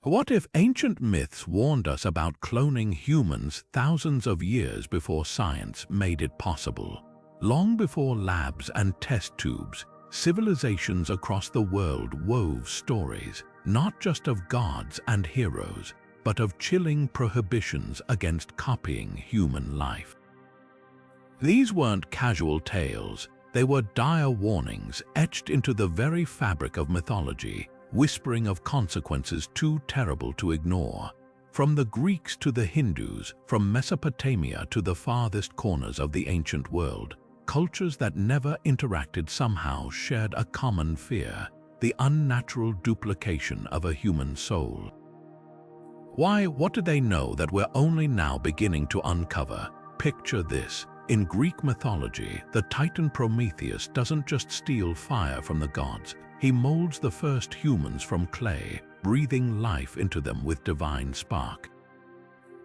What if ancient myths warned us about cloning humans thousands of years before science made it possible? Long before labs and test tubes, civilizations across the world wove stories, not just of gods and heroes, but of chilling prohibitions against copying human life. These weren't casual tales, they were dire warnings etched into the very fabric of mythology, whispering of consequences too terrible to ignore. From the Greeks to the Hindus, from Mesopotamia to the farthest corners of the ancient world, cultures that never interacted somehow shared a common fear: the unnatural duplication of a human soul. Why? What do they know that we're only now beginning to uncover? Picture this. In Greek mythology, the Titan Prometheus doesn't just steal fire from the gods. He molds the first humans from clay, breathing life into them with divine spark.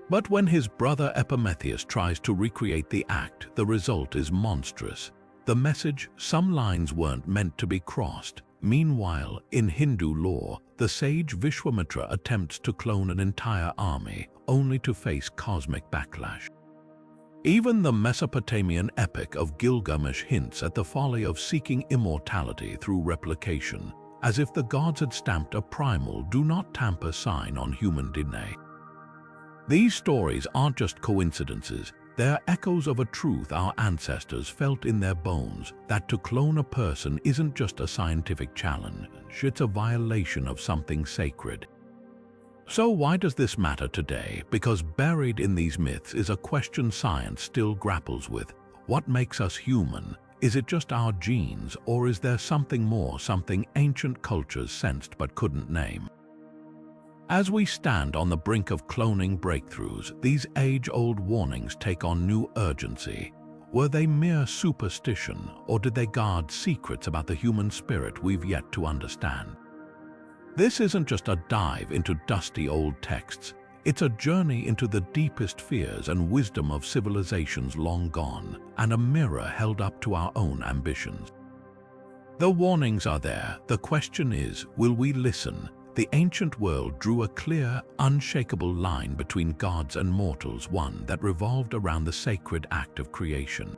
But when his brother Epimetheus tries to recreate the act, the result is monstrous. The message: some lines weren't meant to be crossed. Meanwhile, in Hindu lore, the sage Vishwamitra attempts to clone an entire army, only to face cosmic backlash. Even the Mesopotamian epic of Gilgamesh hints at the folly of seeking immortality through replication, as if the gods had stamped a primal "do not tamper" sign on human DNA. These stories aren't just coincidences, they're echoes of a truth our ancestors felt in their bones: that to clone a person isn't just a scientific challenge, it's a violation of something sacred. So why does this matter today? Because buried in these myths is a question science still grapples with. What makes us human? Is it just our genes, or is there something more, something ancient cultures sensed but couldn't name? As we stand on the brink of cloning breakthroughs, these age-old warnings take on new urgency. Were they mere superstition, or did they guard secrets about the human spirit we've yet to understand? This isn't just a dive into dusty old texts, it's a journey into the deepest fears and wisdom of civilizations long gone, and a mirror held up to our own ambitions. The warnings are there, the question is, will we listen? The ancient world drew a clear, unshakable line between gods and mortals, one that revolved around the sacred act of creation.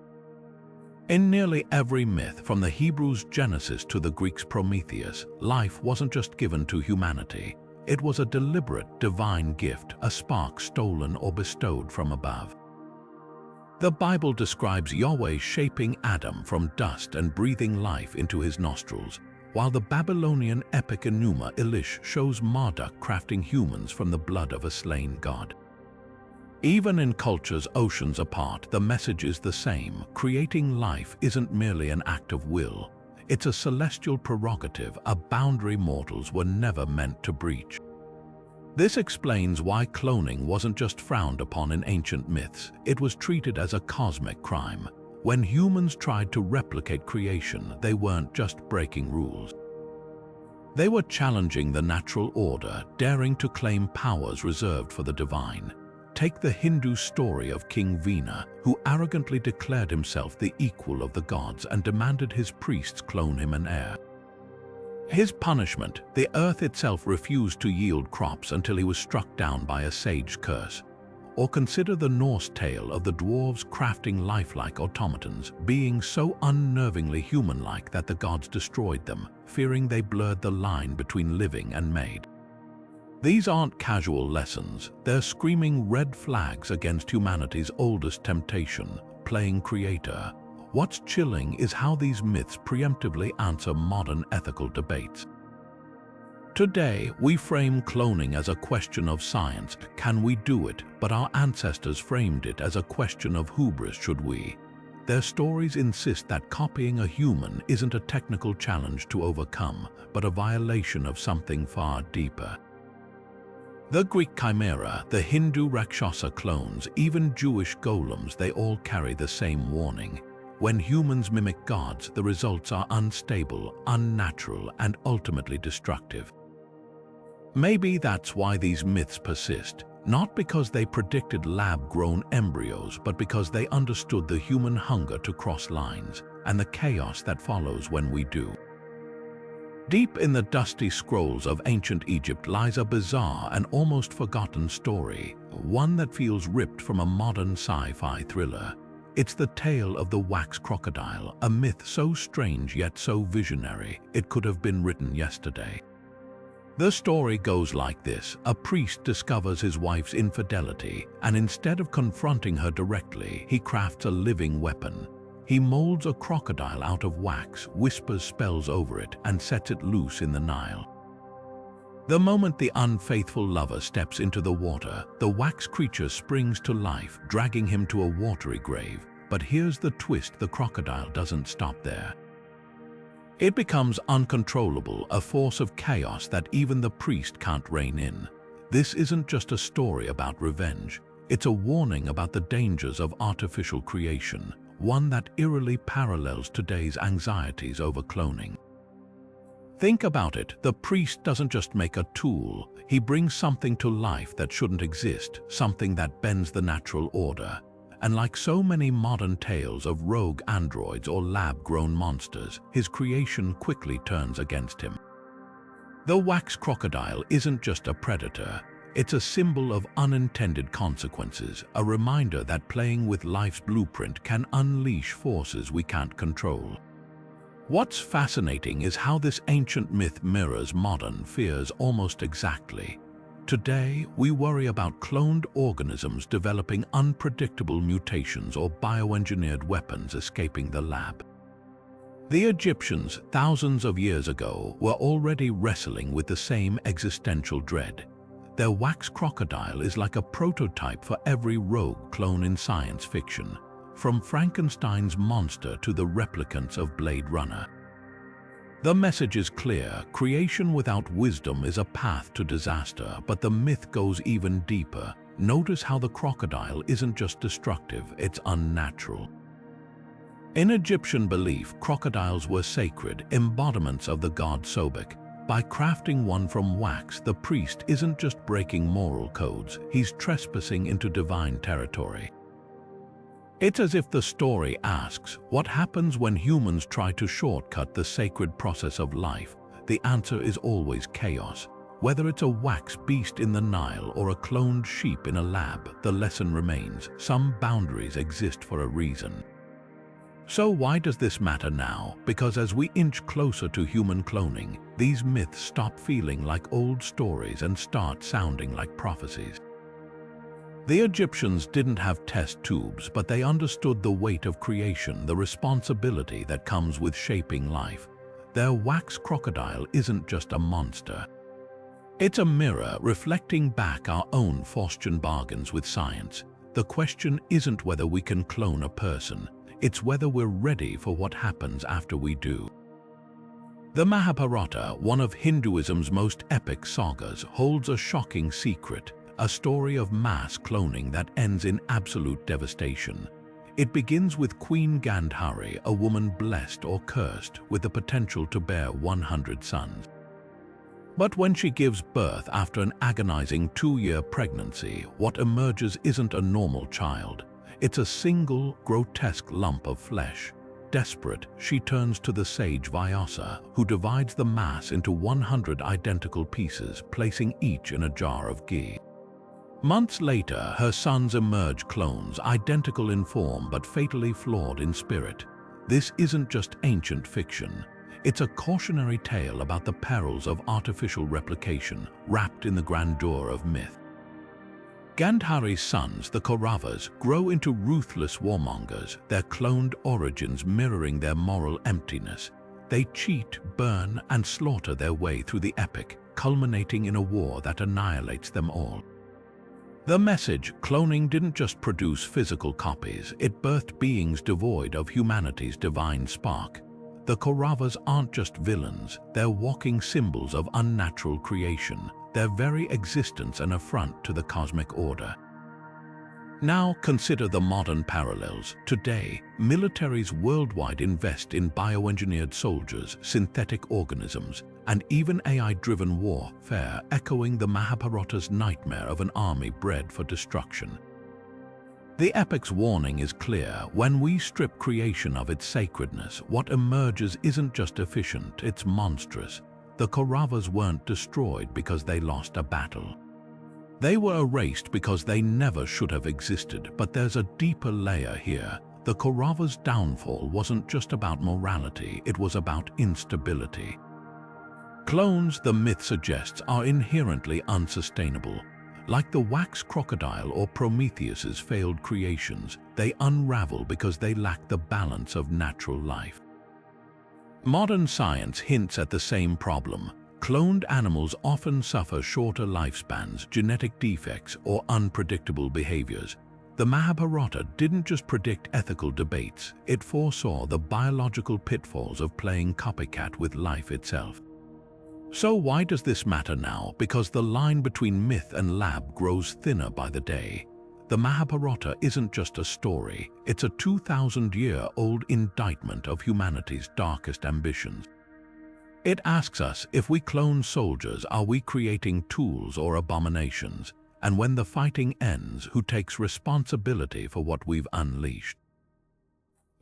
In nearly every myth, from the Hebrews' Genesis to the Greeks' Prometheus, life wasn't just given to humanity. It was a deliberate, divine gift, a spark stolen or bestowed from above. The Bible describes Yahweh shaping Adam from dust and breathing life into his nostrils, while the Babylonian epic Enuma Elish shows Marduk crafting humans from the blood of a slain god. Even in cultures oceans apart, the message is the same: creating life isn't merely an act of will. It's a celestial prerogative, a boundary mortals were never meant to breach. This explains why cloning wasn't just frowned upon in ancient myths, it was treated as a cosmic crime. When humans tried to replicate creation, they weren't just breaking rules. They were challenging the natural order, daring to claim powers reserved for the divine. Take the Hindu story of King Vena, who arrogantly declared himself the equal of the gods and demanded his priests clone him an heir. His punishment: the earth itself refused to yield crops until he was struck down by a sage curse. Or consider the Norse tale of the dwarves crafting lifelike automatons, being so unnervingly human-like that the gods destroyed them, fearing they blurred the line between living and made. These aren't casual lessons, they're screaming red flags against humanity's oldest temptation: playing creator. What's chilling is how these myths preemptively answer modern ethical debates. Today, we frame cloning as a question of science: can we do it? But our ancestors framed it as a question of hubris: should we? Their stories insist that copying a human isn't a technical challenge to overcome, but a violation of something far deeper. The Greek chimera, the Hindu Rakshasa clones, even Jewish golems, they all carry the same warning. When humans mimic gods, the results are unstable, unnatural, and ultimately destructive. Maybe that's why these myths persist, not because they predicted lab-grown embryos, but because they understood the human hunger to cross lines, and the chaos that follows when we do. Deep in the dusty scrolls of ancient Egypt lies a bizarre and almost forgotten story, one that feels ripped from a modern sci-fi thriller. It's the tale of the wax crocodile, a myth so strange yet so visionary it could have been written yesterday. The story goes like this. A priest discovers his wife's infidelity, and instead of confronting her directly, he crafts a living weapon. He molds a crocodile out of wax, whispers spells over it, and sets it loose in the Nile. The moment the unfaithful lover steps into the water, the wax creature springs to life, dragging him to a watery grave. But here's the twist: the crocodile doesn't stop there. It becomes uncontrollable, a force of chaos that even the priest can't rein in. This isn't just a story about revenge. It's a warning about the dangers of artificial creation, one that eerily parallels today's anxieties over cloning. Think about it. The priest doesn't just make a tool. He brings something to life that shouldn't exist, something that bends the natural order. And like so many modern tales of rogue androids or lab-grown monsters, his creation quickly turns against him. The wax crocodile isn't just a predator. It's a symbol of unintended consequences, a reminder that playing with life's blueprint can unleash forces we can't control. What's fascinating is how this ancient myth mirrors modern fears almost exactly. Today, we worry about cloned organisms developing unpredictable mutations or bioengineered weapons escaping the lab. The Egyptians, thousands of years ago, were already wrestling with the same existential dread. Their wax crocodile is like a prototype for every rogue clone in science fiction, from Frankenstein's monster to the replicants of Blade Runner. The message is clear: creation without wisdom is a path to disaster, but the myth goes even deeper. Notice how the crocodile isn't just destructive, it's unnatural. In Egyptian belief, crocodiles were sacred, embodiments of the god Sobek. By crafting one from wax, the priest isn't just breaking moral codes, he's trespassing into divine territory. It's as if the story asks, what happens when humans try to shortcut the sacred process of life? The answer is always chaos. Whether it's a wax beast in the Nile or a cloned sheep in a lab, the lesson remains: some boundaries exist for a reason. So why does this matter now? Because as we inch closer to human cloning, these myths stop feeling like old stories and start sounding like prophecies. The Egyptians didn't have test tubes, but they understood the weight of creation, the responsibility that comes with shaping life. Their wax crocodile isn't just a monster. It's a mirror reflecting back our own Faustian bargains with science. The question isn't whether we can clone a person, it's whether we're ready for what happens after we do. The Mahabharata, one of Hinduism's most epic sagas, holds a shocking secret, a story of mass cloning that ends in absolute devastation. It begins with Queen Gandhari, a woman blessed or cursed with the potential to bear 100 sons. But when she gives birth after an agonizing 2-year pregnancy, what emerges isn't a normal child. It's a single, grotesque lump of flesh. Desperate, she turns to the sage Vyasa, who divides the mass into 100 identical pieces, placing each in a jar of ghee. Months later, her sons emerge clones, identical in form but fatally flawed in spirit. This isn't just ancient fiction. It's a cautionary tale about the perils of artificial replication, wrapped in the grandeur of myth. Gandhari's sons, the Kauravas, grow into ruthless warmongers, their cloned origins mirroring their moral emptiness. They cheat, burn, and slaughter their way through the epic, culminating in a war that annihilates them all. The message: cloning didn't just produce physical copies, it birthed beings devoid of humanity's divine spark. The Kauravas aren't just villains, they're walking symbols of unnatural creation, their very existence an affront to the cosmic order. Now consider the modern parallels. Today, militaries worldwide invest in bioengineered soldiers, synthetic organisms, and even AI-driven warfare, echoing the Mahabharata's nightmare of an army bred for destruction. The epic's warning is clear: when we strip creation of its sacredness, what emerges isn't just efficient, it's monstrous. the Kauravas weren't destroyed because they lost a battle. They were erased because they never should have existed, but there's a deeper layer here. The Kauravas' downfall wasn't just about morality, it was about instability. Clones, the myth suggests, are inherently unsustainable. Like the wax crocodile or Prometheus's failed creations, they unravel because they lack the balance of natural life. Modern science hints at the same problem. Cloned animals often suffer shorter lifespans, genetic defects, or unpredictable behaviors. The Mahabharata didn't just predict ethical debates, it foresaw the biological pitfalls of playing copycat with life itself. So why does this matter now? Because the line between myth and lab grows thinner by the day. The Mahabharata isn't just a story, it's a 2,000-year-old indictment of humanity's darkest ambitions. It asks us, if we clone soldiers, are we creating tools or abominations? And when the fighting ends, who takes responsibility for what we've unleashed?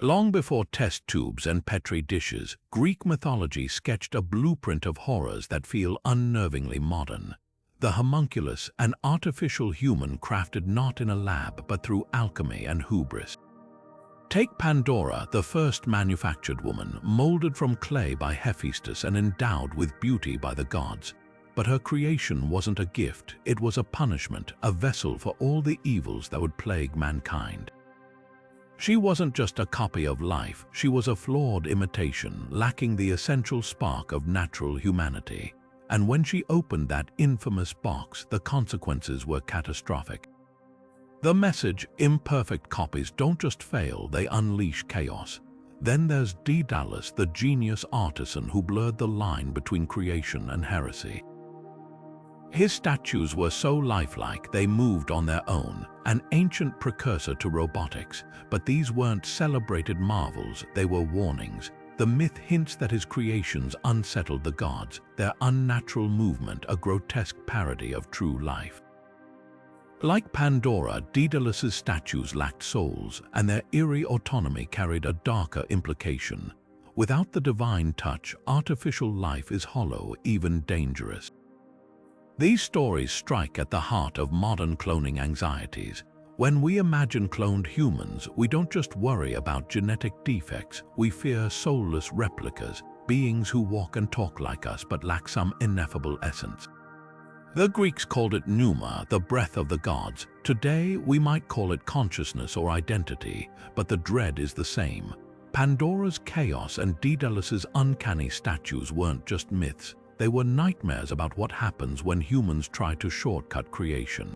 Long before test tubes and petri dishes, Greek mythology sketched a blueprint of horrors that feel unnervingly modern. The homunculus, an artificial human crafted not in a lab but through alchemy and hubris. Take Pandora, the first manufactured woman, molded from clay by Hephaestus and endowed with beauty by the gods. But her creation wasn't a gift, it was a punishment, a vessel for all the evils that would plague mankind. She wasn't just a copy of life, she was a flawed imitation, lacking the essential spark of natural humanity. And when she opened that infamous box, the consequences were catastrophic. The message, imperfect copies don't just fail, they unleash chaos. Then there's Daedalus, the genius artisan who blurred the line between creation and heresy. His statues were so lifelike they moved on their own, an ancient precursor to robotics. But these weren't celebrated marvels, they were warnings. The myth hints that his creations unsettled the gods, their unnatural movement a grotesque parody of true life. Like Pandora, Daedalus's statues lacked souls, and their eerie autonomy carried a darker implication. Without the divine touch, artificial life is hollow, even dangerous. These stories strike at the heart of modern cloning anxieties. When we imagine cloned humans, we don't just worry about genetic defects, we fear soulless replicas, beings who walk and talk like us but lack some ineffable essence. The Greeks called it pneuma, the breath of the gods. Today, we might call it consciousness or identity, but the dread is the same. Pandora's chaos and Daedalus's uncanny statues weren't just myths, they were nightmares about what happens when humans try to shortcut creation.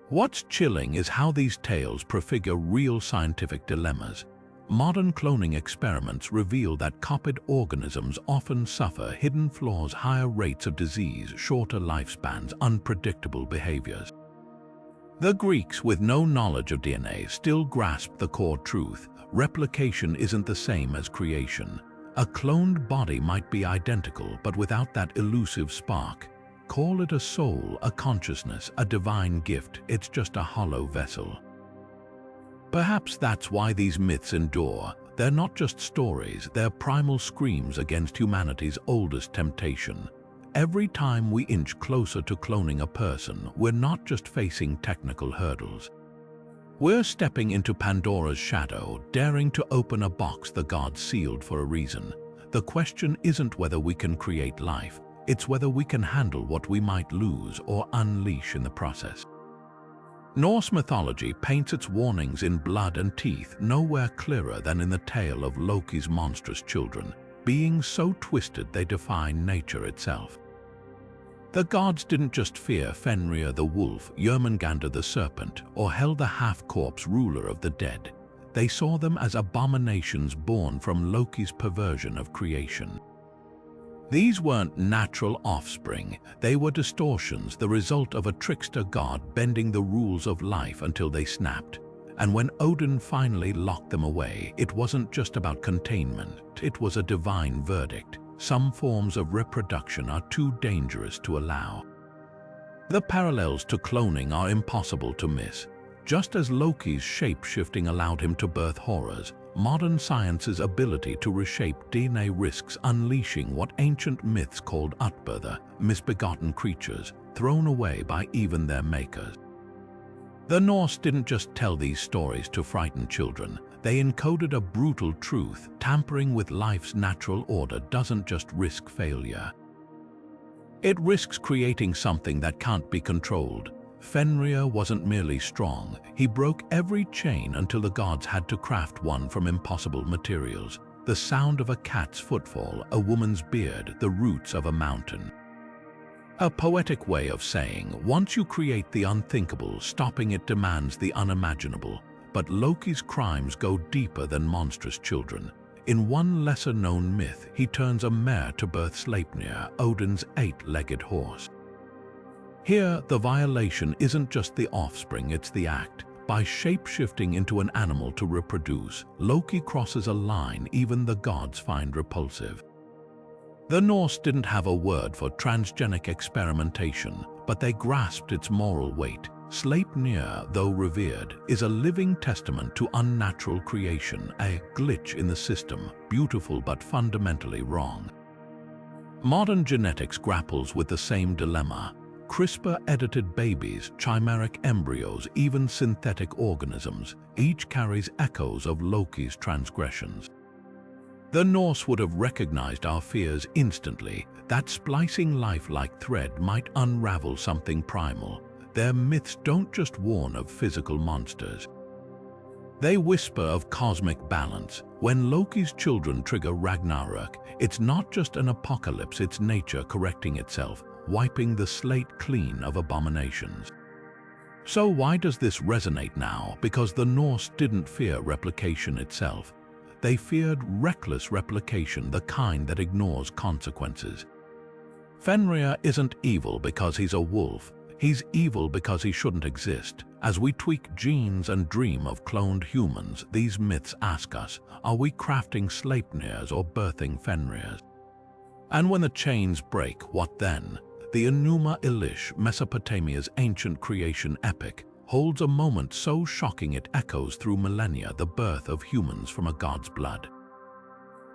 What's chilling is how these tales prefigure real scientific dilemmas. Modern cloning experiments reveal that copied organisms often suffer hidden flaws, higher rates of disease, shorter lifespans, unpredictable behaviors. The Greeks, with no knowledge of DNA, still grasped the core truth: replication isn't the same as creation. A cloned body might be identical, but without that elusive spark. Call it a soul, a consciousness, a divine gift, it's just a hollow vessel. Perhaps that's why these myths endure. They're not just stories, they're primal screams against humanity's oldest temptation. Every time we inch closer to cloning a person, we're not just facing technical hurdles. We're stepping into Pandora's shadow, daring to open a box the gods sealed for a reason. The question isn't whether we can create life, it's whether we can handle what we might lose or unleash in the process. Norse mythology paints its warnings in blood and teeth, nowhere clearer than in the tale of Loki's monstrous children, beings so twisted they defy nature itself. The gods didn't just fear Fenrir the wolf, Jörmungandr the serpent, or Hel the half-corpse ruler of the dead. They saw them as abominations born from Loki's perversion of creation. These weren't natural offspring, they were distortions, the result of a trickster god bending the rules of life until they snapped. And when Odin finally locked them away, it wasn't just about containment, it was a divine verdict. Some forms of reproduction are too dangerous to allow. The parallels to cloning are impossible to miss. Just as Loki's shape-shifting allowed him to birth horrors, modern science's ability to reshape DNA risks unleashing what ancient myths called utbertha, misbegotten creatures, thrown away by even their makers. The Norse didn't just tell these stories to frighten children. They encoded a brutal truth: tampering with life's natural order doesn't just risk failure. It risks creating something that can't be controlled. Fenrir wasn't merely strong, he broke every chain until the gods had to craft one from impossible materials. The sound of a cat's footfall, a woman's beard, the roots of a mountain. A poetic way of saying, once you create the unthinkable, stopping it demands the unimaginable. But Loki's crimes go deeper than monstrous children. In one lesser-known myth, he turns a mare to birth Sleipnir, Odin's eight-legged horse. Here, the violation isn't just the offspring, it's the act. By shape-shifting into an animal to reproduce, Loki crosses a line even the gods find repulsive. The Norse didn't have a word for transgenic experimentation, but they grasped its moral weight. Sleipnir, though revered, is a living testament to unnatural creation, a glitch in the system, beautiful but fundamentally wrong. Modern genetics grapples with the same dilemma. CRISPR-edited babies, chimeric embryos, even synthetic organisms, each carries echoes of Loki's transgressions. The Norse would have recognized our fears instantly, that splicing life like thread might unravel something primal. Their myths don't just warn of physical monsters. They whisper of cosmic balance. When Loki's children trigger Ragnarok, it's not just an apocalypse, it's nature correcting itself, wiping the slate clean of abominations. So why does this resonate now? Because the Norse didn't fear replication itself. They feared reckless replication, the kind that ignores consequences. Fenrir isn't evil because he's a wolf. He's evil because he shouldn't exist. As we tweak genes and dream of cloned humans, these myths ask us, are we crafting Sleipnirs or birthing Fenrirs? And when the chains break, what then? The Enuma Elish, Mesopotamia's ancient creation epic, holds a moment so shocking it echoes through millennia, the birth of humans from a god's blood.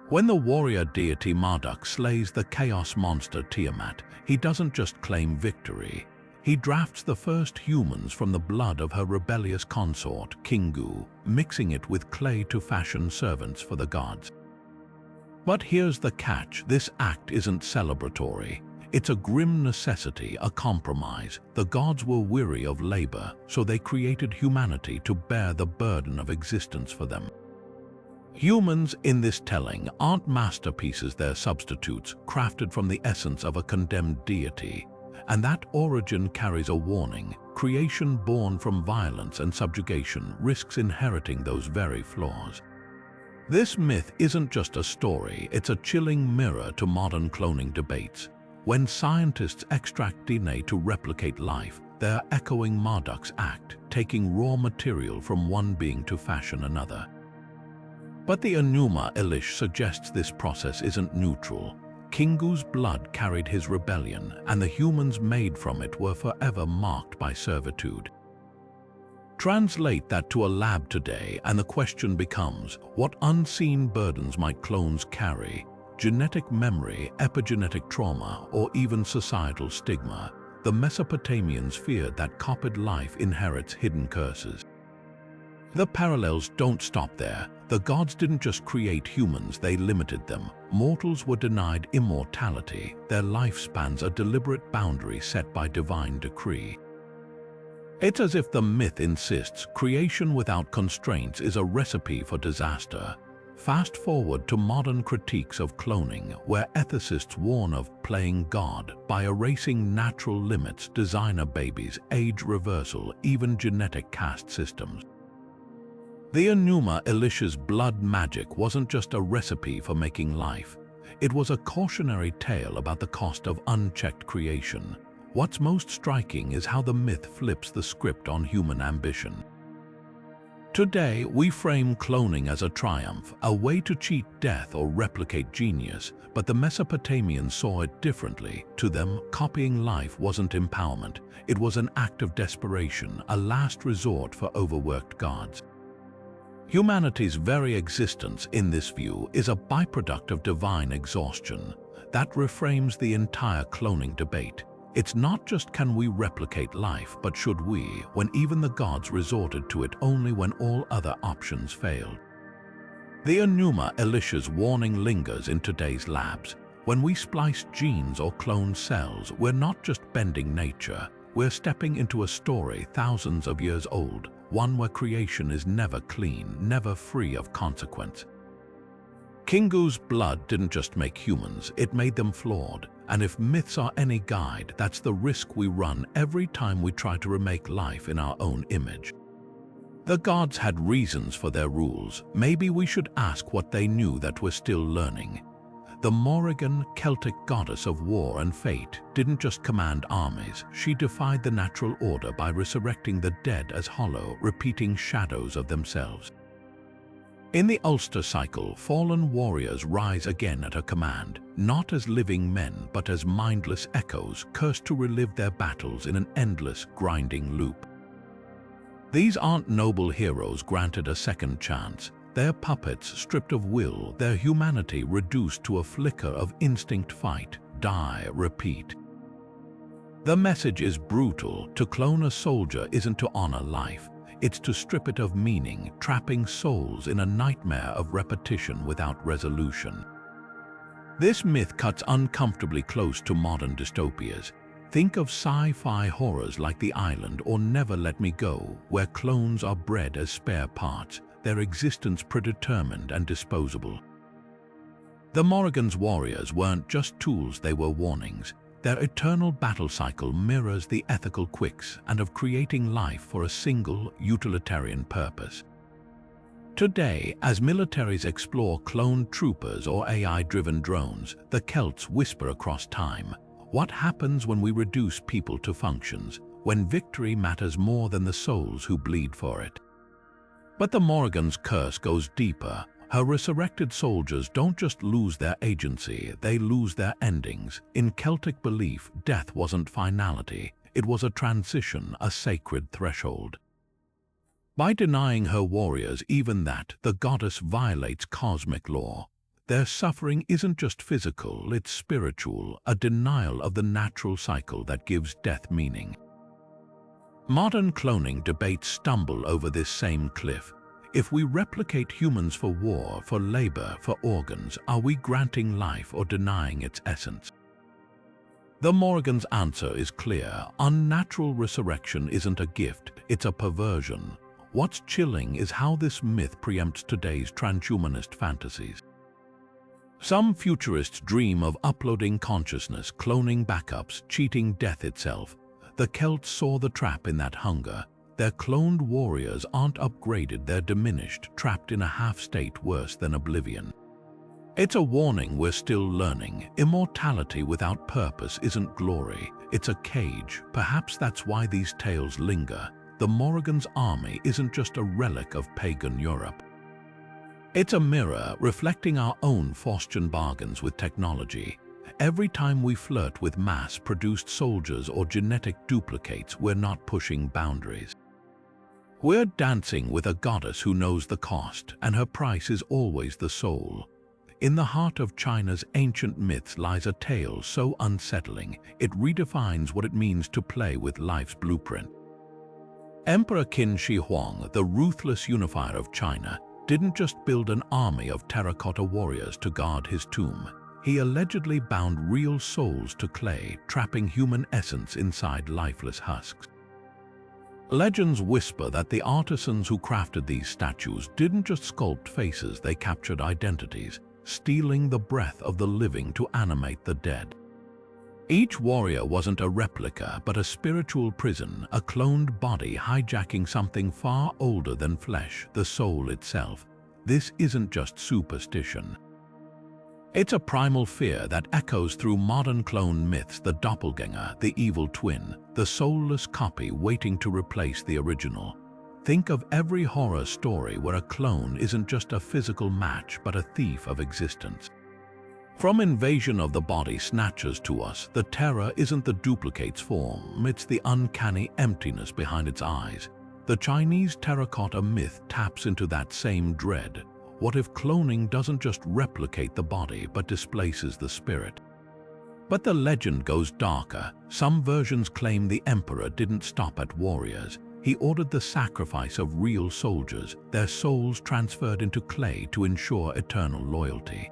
When the warrior deity Marduk slays the chaos monster Tiamat, he doesn't just claim victory. He drafts the first humans from the blood of her rebellious consort, Kingu, mixing it with clay to fashion servants for the gods. But here's the catch: this act isn't celebratory. It's a grim necessity, a compromise. The gods were weary of labor, so they created humanity to bear the burden of existence for them. Humans in this telling aren't masterpieces, they're substitutes, crafted from the essence of a condemned deity. And that origin carries a warning. Creation born from violence and subjugation risks inheriting those very flaws. This myth isn't just a story, it's a chilling mirror to modern cloning debates. When scientists extract DNA to replicate life, they're echoing Marduk's act, taking raw material from one being to fashion another. But the Enuma Elish suggests this process isn't neutral. Kingu's blood carried his rebellion, and the humans made from it were forever marked by servitude. Translate that to a lab today, and the question becomes, what unseen burdens might clones carry? Genetic memory, epigenetic trauma, or even societal stigma? The Mesopotamians feared that copied life inherits hidden curses. The parallels don't stop there. The gods didn't just create humans, they limited them. Mortals were denied immortality, their lifespans a deliberate boundary set by divine decree. It's as if the myth insists creation without constraints is a recipe for disaster. Fast forward to modern critiques of cloning, where ethicists warn of playing God by erasing natural limits, designer babies, age reversal, even genetic caste systems. The Enuma Elish's blood magic wasn't just a recipe for making life. It was a cautionary tale about the cost of unchecked creation. What's most striking is how the myth flips the script on human ambition. Today, we frame cloning as a triumph, a way to cheat death or replicate genius, but the Mesopotamians saw it differently. To them, copying life wasn't empowerment. It was an act of desperation, a last resort for overworked gods. Humanity's very existence in this view is a byproduct of divine exhaustion. That reframes the entire cloning debate. It's not just can we replicate life, but should we, when even the gods resorted to it only when all other options failed. The Enuma Elisha's warning lingers in today's labs. When we splice genes or clone cells, we're not just bending nature, we're stepping into a story thousands of years old, one where creation is never clean, never free of consequence. Kingu's blood didn't just make humans, it made them flawed. And if myths are any guide, that's the risk we run every time we try to remake life in our own image. The gods had reasons for their rules. Maybe we should ask what they knew that we're still learning. The Morrigan, Celtic goddess of war and fate, didn't just command armies. She defied the natural order by resurrecting the dead as hollow, repeating shadows of themselves. In the Ulster cycle, fallen warriors rise again at her command, not as living men but as mindless echoes cursed to relive their battles in an endless, grinding loop. These aren't noble heroes granted a second chance. They're puppets stripped of will, their humanity reduced to a flicker of instinct: fight, die, repeat. The message is brutal. To clone a soldier isn't to honor life. It's to strip it of meaning, trapping souls in a nightmare of repetition without resolution. This myth cuts uncomfortably close to modern dystopias. Think of sci-fi horrors like The Island or Never Let Me Go, where clones are bred as spare parts, their existence predetermined and disposable. The Morrigan's warriors weren't just tools, they were warnings. Their eternal battle cycle mirrors the ethical quicks and of creating life for a single, utilitarian purpose. Today, as militaries explore cloned troopers or AI-driven drones, the Celts whisper across time. What happens when we reduce people to functions, when victory matters more than the souls who bleed for it? But the Morrigan's curse goes deeper. Her resurrected soldiers don't just lose their agency, they lose their endings. In Celtic belief, death wasn't finality, it was a transition, a sacred threshold. By denying her warriors even that, the goddess violates cosmic law. Their suffering isn't just physical, it's spiritual, a denial of the natural cycle that gives death meaning. Modern cloning debates stumble over this same cliff. If we replicate humans for war, for labor, for organs, are we granting life or denying its essence? The Morrigan's answer is clear. Unnatural resurrection isn't a gift, it's a perversion. What's chilling is how this myth preempts today's transhumanist fantasies. Some futurists dream of uploading consciousness, cloning backups, cheating death itself. The Celts saw the trap in that hunger. Their cloned warriors aren't upgraded, they're diminished, trapped in a half-state worse than oblivion. It's a warning we're still learning. Immortality without purpose isn't glory, it's a cage. Perhaps that's why these tales linger. The Morrigan's army isn't just a relic of pagan Europe. It's a mirror reflecting our own Faustian bargains with technology. Every time we flirt with mass-produced soldiers or genetic duplicates, we're not pushing boundaries. We're dancing with a goddess who knows the cost, and her price is always the soul. In the heart of China's ancient myths lies a tale so unsettling, it redefines what it means to play with life's blueprint. Emperor Qin Shi Huang, the ruthless unifier of China, didn't just build an army of terracotta warriors to guard his tomb. He allegedly bound real souls to clay, trapping human essence inside lifeless husks. Legends whisper that the artisans who crafted these statues didn't just sculpt faces, they captured identities, stealing the breath of the living to animate the dead. Each warrior wasn't a replica, but a spiritual prison, a cloned body hijacking something far older than flesh, the soul itself. This isn't just superstition. It's a primal fear that echoes through modern clone myths: the doppelganger, the evil twin, the soulless copy waiting to replace the original. Think of every horror story where a clone isn't just a physical match but a thief of existence. From Invasion of the Body Snatchers to us, the terror isn't the duplicate's form, it's the uncanny emptiness behind its eyes. The Chinese terracotta myth taps into that same dread. What if cloning doesn't just replicate the body but displaces the spirit? But the legend goes darker. Some versions claim the emperor didn't stop at warriors. He ordered the sacrifice of real soldiers, their souls transferred into clay to ensure eternal loyalty.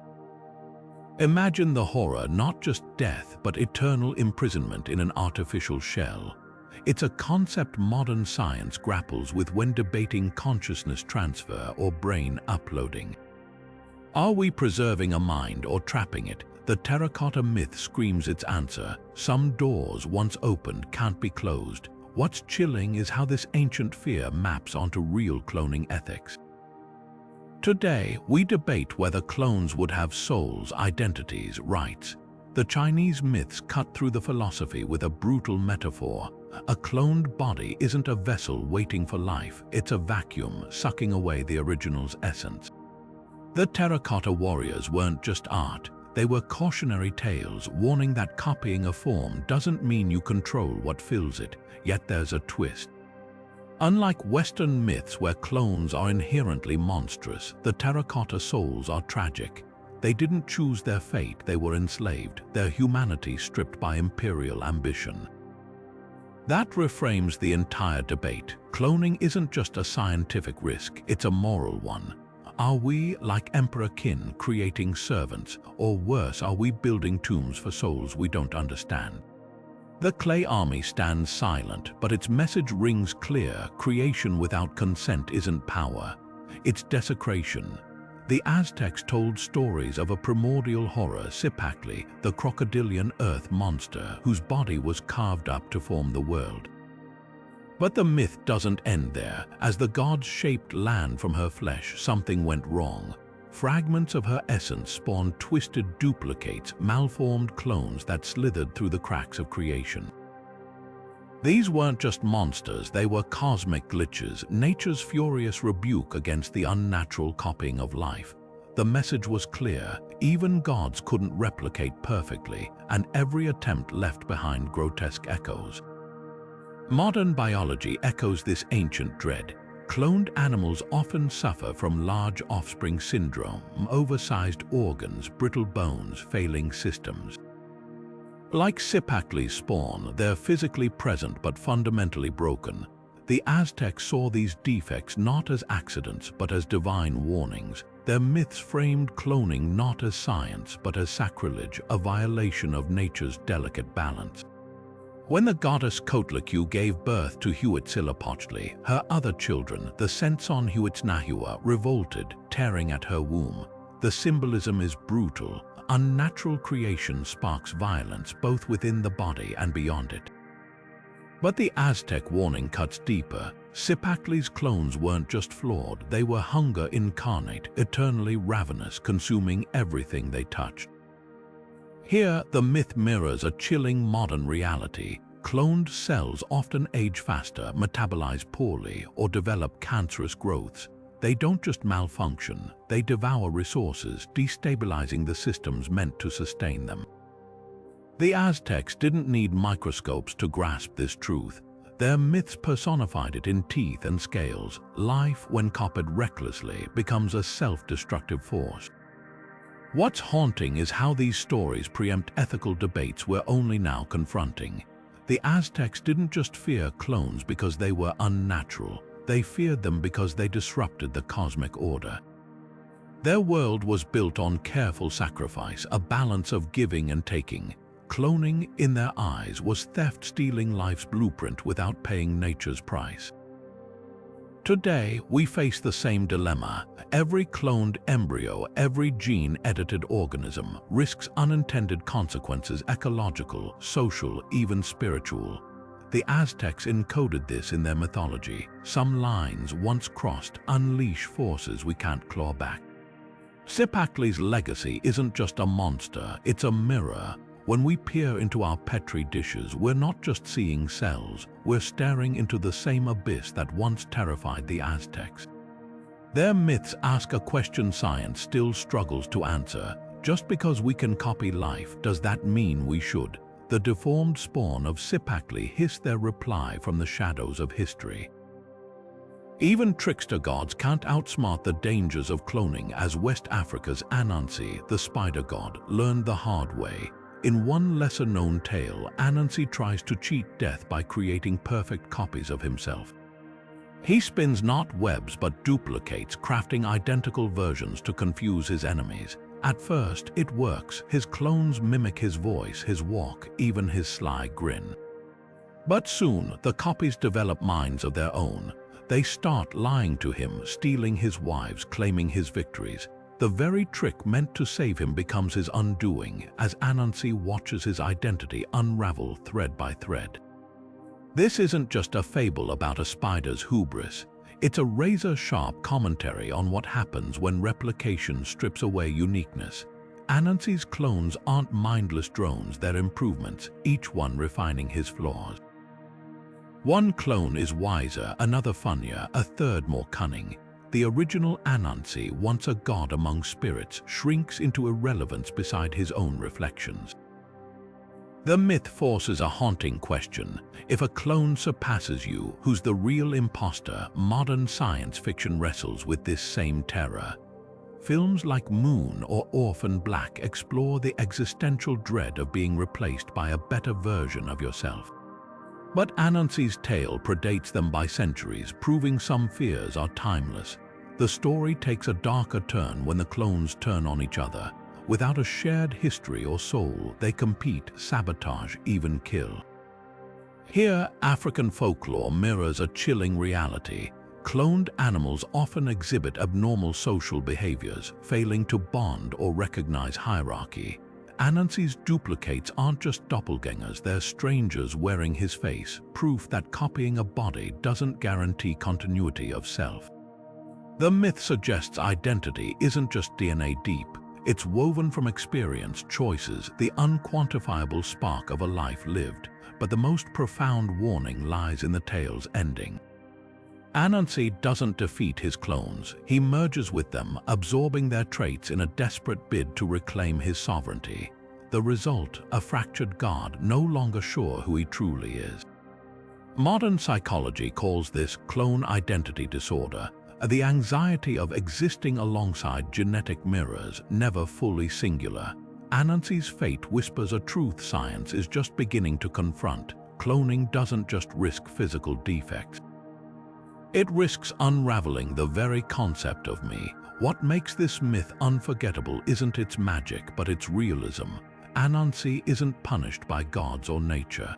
Imagine the horror, not just death, but eternal imprisonment in an artificial shell. It's a concept modern science grapples with when debating consciousness transfer or brain uploading. Are we preserving a mind or trapping it? The terracotta myth screams its answer. Some doors once opened can't be closed. What's chilling is how this ancient fear maps onto real cloning ethics. Today, we debate whether clones would have souls, identities, rights. The Chinese myths cut through the philosophy with a brutal metaphor. A cloned body isn't a vessel waiting for life, it's a vacuum sucking away the original's essence. The terracotta warriors weren't just art, they were cautionary tales warning that copying a form doesn't mean you control what fills it, yet there's a twist. Unlike Western myths where clones are inherently monstrous, the terracotta souls are tragic. They didn't choose their fate, they were enslaved, their humanity stripped by imperial ambition. That reframes the entire debate. Cloning isn't just a scientific risk, it's a moral one. Are we, like Emperor Qin, creating servants, or worse, are we building tombs for souls we don't understand? The clay army stands silent, but its message rings clear. Creation without consent isn't power, it's desecration. The Aztecs told stories of a primordial horror, Cipactli, the crocodilian earth monster whose body was carved up to form the world. But the myth doesn't end there. As the gods shaped land from her flesh, something went wrong. Fragments of her essence spawned twisted duplicates, malformed clones that slithered through the cracks of creation. These weren't just monsters, they were cosmic glitches, nature's furious rebuke against the unnatural copying of life. The message was clear, even gods couldn't replicate perfectly, and every attempt left behind grotesque echoes. Modern biology echoes this ancient dread. Cloned animals often suffer from large offspring syndrome, oversized organs, brittle bones, failing systems. Like Cipactli's spawn, they're physically present but fundamentally broken. The Aztecs saw these defects not as accidents but as divine warnings. Their myths framed cloning not as science but as sacrilege, a violation of nature's delicate balance. When the goddess Coatlicue gave birth to Huitzilopochtli, her other children, the Senson Huitznahua, revolted, tearing at her womb. The symbolism is brutal. Unnatural creation sparks violence both within the body and beyond it. But the Aztec warning cuts deeper. Cipactli's clones weren't just flawed, they were hunger incarnate, eternally ravenous, consuming everything they touched. Here, the myth mirrors a chilling modern reality. Cloned cells often age faster, metabolize poorly, or develop cancerous growths. They don't just malfunction, they devour resources, destabilizing the systems meant to sustain them. The Aztecs didn't need microscopes to grasp this truth. Their myths personified it in teeth and scales. Life, when copied recklessly, becomes a self-destructive force. What's haunting is how these stories preempt ethical debates we're only now confronting. The Aztecs didn't just fear clones because they were unnatural. They feared them because they disrupted the cosmic order. Their world was built on careful sacrifice, a balance of giving and taking. Cloning, in their eyes, was theft, stealing life's blueprint without paying nature's price. Today, we face the same dilemma. Every cloned embryo, every gene-edited organism risks unintended consequences, ecological, social, even spiritual. The Aztecs encoded this in their mythology. Some lines, once crossed, unleash forces we can't claw back. Cipactli's legacy isn't just a monster, it's a mirror. When we peer into our petri dishes, we're not just seeing cells, we're staring into the same abyss that once terrified the Aztecs. Their myths ask a question science still struggles to answer. Just because we can copy life, does that mean we should? The deformed spawn of Cipactli hissed their reply from the shadows of history. Even trickster gods can't outsmart the dangers of cloning, as West Africa's Anansi, the spider god, learned the hard way. In one lesser-known tale, Anansi tries to cheat death by creating perfect copies of himself. He spins not webs but duplicates, crafting identical versions to confuse his enemies. At first, it works. His clones mimic his voice, his walk, even his sly grin. But soon, the copies develop minds of their own. They start lying to him, stealing his wives, claiming his victories. The very trick meant to save him becomes his undoing, as Anansi watches his identity unravel thread by thread. This isn't just a fable about a spider's hubris. It's a razor-sharp commentary on what happens when replication strips away uniqueness. Anansi's clones aren't mindless drones, they're improvements, each one refining his flaws. One clone is wiser, another funnier, a third more cunning. The original Anansi, once a god among spirits, shrinks into irrelevance beside his own reflections. The myth forces a haunting question. If a clone surpasses you, who's the real imposter? Modern science fiction wrestles with this same terror. Films like Moon or Orphan Black explore the existential dread of being replaced by a better version of yourself. But Anansi's tale predates them by centuries, proving some fears are timeless. The story takes a darker turn when the clones turn on each other. Without a shared history or soul, they compete, sabotage, even kill. Here, African folklore mirrors a chilling reality. Cloned animals often exhibit abnormal social behaviors, failing to bond or recognize hierarchy. Anansi's duplicates aren't just doppelgängers, they're strangers wearing his face, proof that copying a body doesn't guarantee continuity of self. The myth suggests identity isn't just DNA deep. It's woven from experience, choices, the unquantifiable spark of a life lived. But the most profound warning lies in the tale's ending. Anansi doesn't defeat his clones. He merges with them, absorbing their traits in a desperate bid to reclaim his sovereignty. The result, a fractured god, no longer sure who he truly is. Modern psychology calls this clone identity disorder, the anxiety of existing alongside genetic mirrors, never fully singular. Anansi's fate whispers a truth science is just beginning to confront. Cloning doesn't just risk physical defects. It risks unraveling the very concept of me. What makes this myth unforgettable isn't its magic, but its realism. Anansi isn't punished by gods or nature.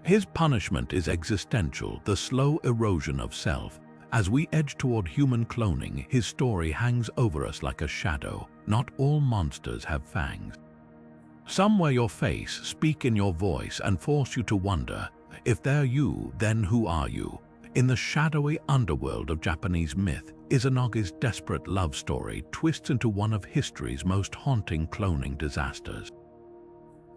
His punishment is existential, the slow erosion of self. As we edge toward human cloning, his story hangs over us like a shadow. Not all monsters have fangs. Some wear your face, speak in your voice, and force you to wonder, if they're you, then who are you? In the shadowy underworld of Japanese myth, Izanagi's desperate love story twists into one of history's most haunting cloning disasters.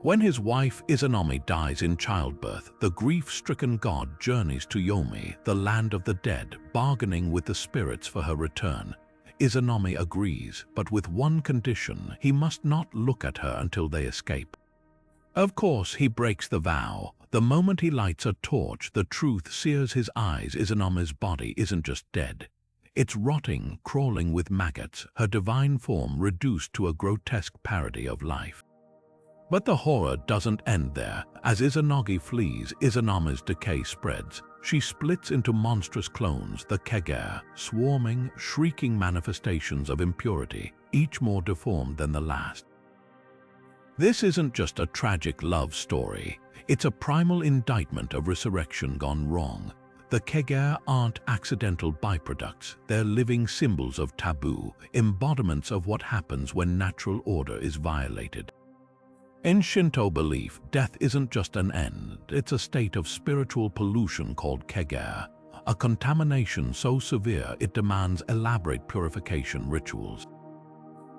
When his wife Izanami dies in childbirth, the grief-stricken god journeys to Yomi, the land of the dead, bargaining with the spirits for her return. Izanami agrees, but with one condition: he must not look at her until they escape. Of course, he breaks the vow. The moment he lights a torch, the truth sears his eyes. Izanami's body isn't just dead. It's rotting, crawling with maggots, her divine form reduced to a grotesque parody of life. But the horror doesn't end there. As Izanagi flees, Izanami's decay spreads. She splits into monstrous clones, the Kegere, swarming, shrieking manifestations of impurity, each more deformed than the last. This isn't just a tragic love story. It's a primal indictment of resurrection gone wrong. The Kegere aren't accidental byproducts. They're living symbols of taboo, embodiments of what happens when natural order is violated. In Shinto belief, death isn't just an end, it's a state of spiritual pollution called kegere, a contamination so severe it demands elaborate purification rituals.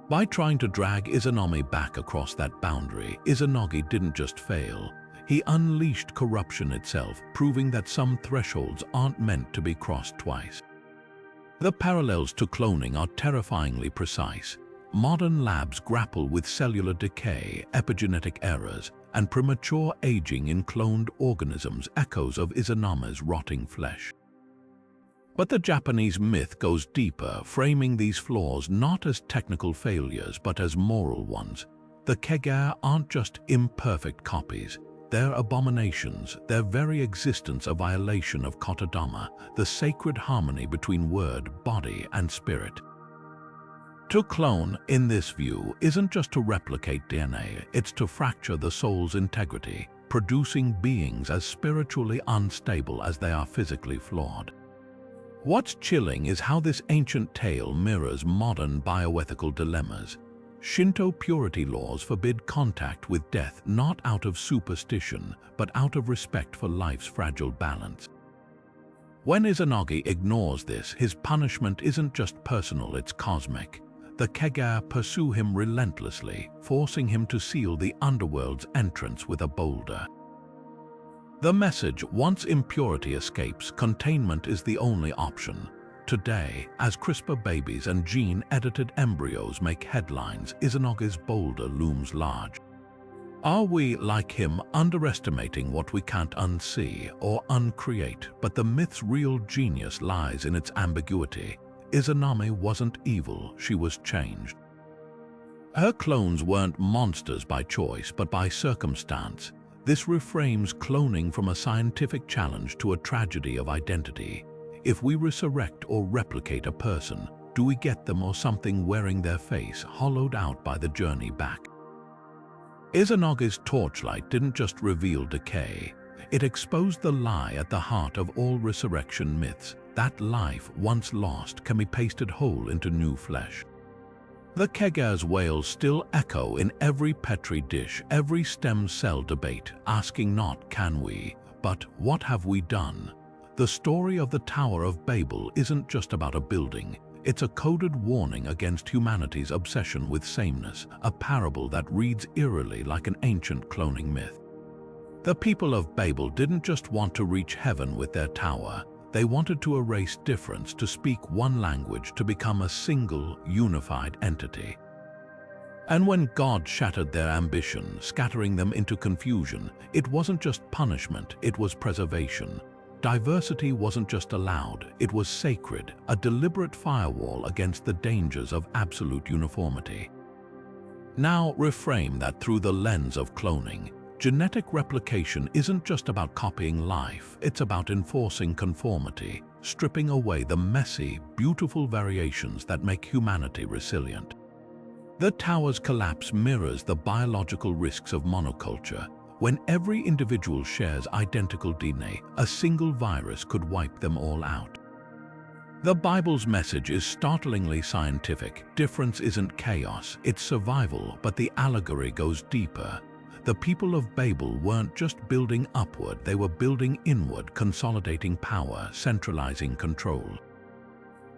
By trying to drag Izanami back across that boundary, Izanagi didn't just fail, he unleashed corruption itself, proving that some thresholds aren't meant to be crossed twice. The parallels to cloning are terrifyingly precise. Modern labs grapple with cellular decay, epigenetic errors, and premature aging in cloned organisms, echoes of Izanami's rotting flesh. But the Japanese myth goes deeper, framing these flaws not as technical failures but as moral ones. The kegare aren't just imperfect copies. They're abominations, their very existence a violation of kotodama, the sacred harmony between word, body, and spirit. To clone, in this view, isn't just to replicate DNA, it's to fracture the soul's integrity, producing beings as spiritually unstable as they are physically flawed. What's chilling is how this ancient tale mirrors modern bioethical dilemmas. Shinto purity laws forbid contact with death not out of superstition, but out of respect for life's fragile balance. When Izanagi ignores this, his punishment isn't just personal, it's cosmic. The kegare pursue him relentlessly, forcing him to seal the underworld's entrance with a boulder. The message, once impurity escapes, containment is the only option. Today, as CRISPR babies and gene-edited embryos make headlines, Izanagi's boulder looms large. Are we, like him, underestimating what we can't unsee or uncreate? But the myth's real genius lies in its ambiguity. Izanami wasn't evil, she was changed. Her clones weren't monsters by choice, but by circumstance. This reframes cloning from a scientific challenge to a tragedy of identity. If we resurrect or replicate a person, do we get them or something wearing their face, hollowed out by the journey back? Izanagi's torchlight didn't just reveal decay, it exposed the lie at the heart of all resurrection myths, that life, once lost, can be pasted whole into new flesh. The kegare's wails still echo in every petri dish, every stem cell debate, asking not can we, but what have we done? The story of the Tower of Babel isn't just about a building, it's a coded warning against humanity's obsession with sameness, a parable that reads eerily like an ancient cloning myth. The people of Babel didn't just want to reach heaven with their tower, they wanted to erase difference, to speak one language, to become a single, unified entity. And when God shattered their ambition, scattering them into confusion, it wasn't just punishment, it was preservation. Diversity wasn't just allowed, it was sacred, a deliberate firewall against the dangers of absolute uniformity. Now reframe that through the lens of cloning. Genetic replication isn't just about copying life, it's about enforcing conformity, stripping away the messy, beautiful variations that make humanity resilient. The tower's collapse mirrors the biological risks of monoculture. When every individual shares identical DNA, a single virus could wipe them all out. The Bible's message is startlingly scientific. Difference isn't chaos, it's survival, but the allegory goes deeper. The people of Babel weren't just building upward, they were building inward, consolidating power, centralizing control.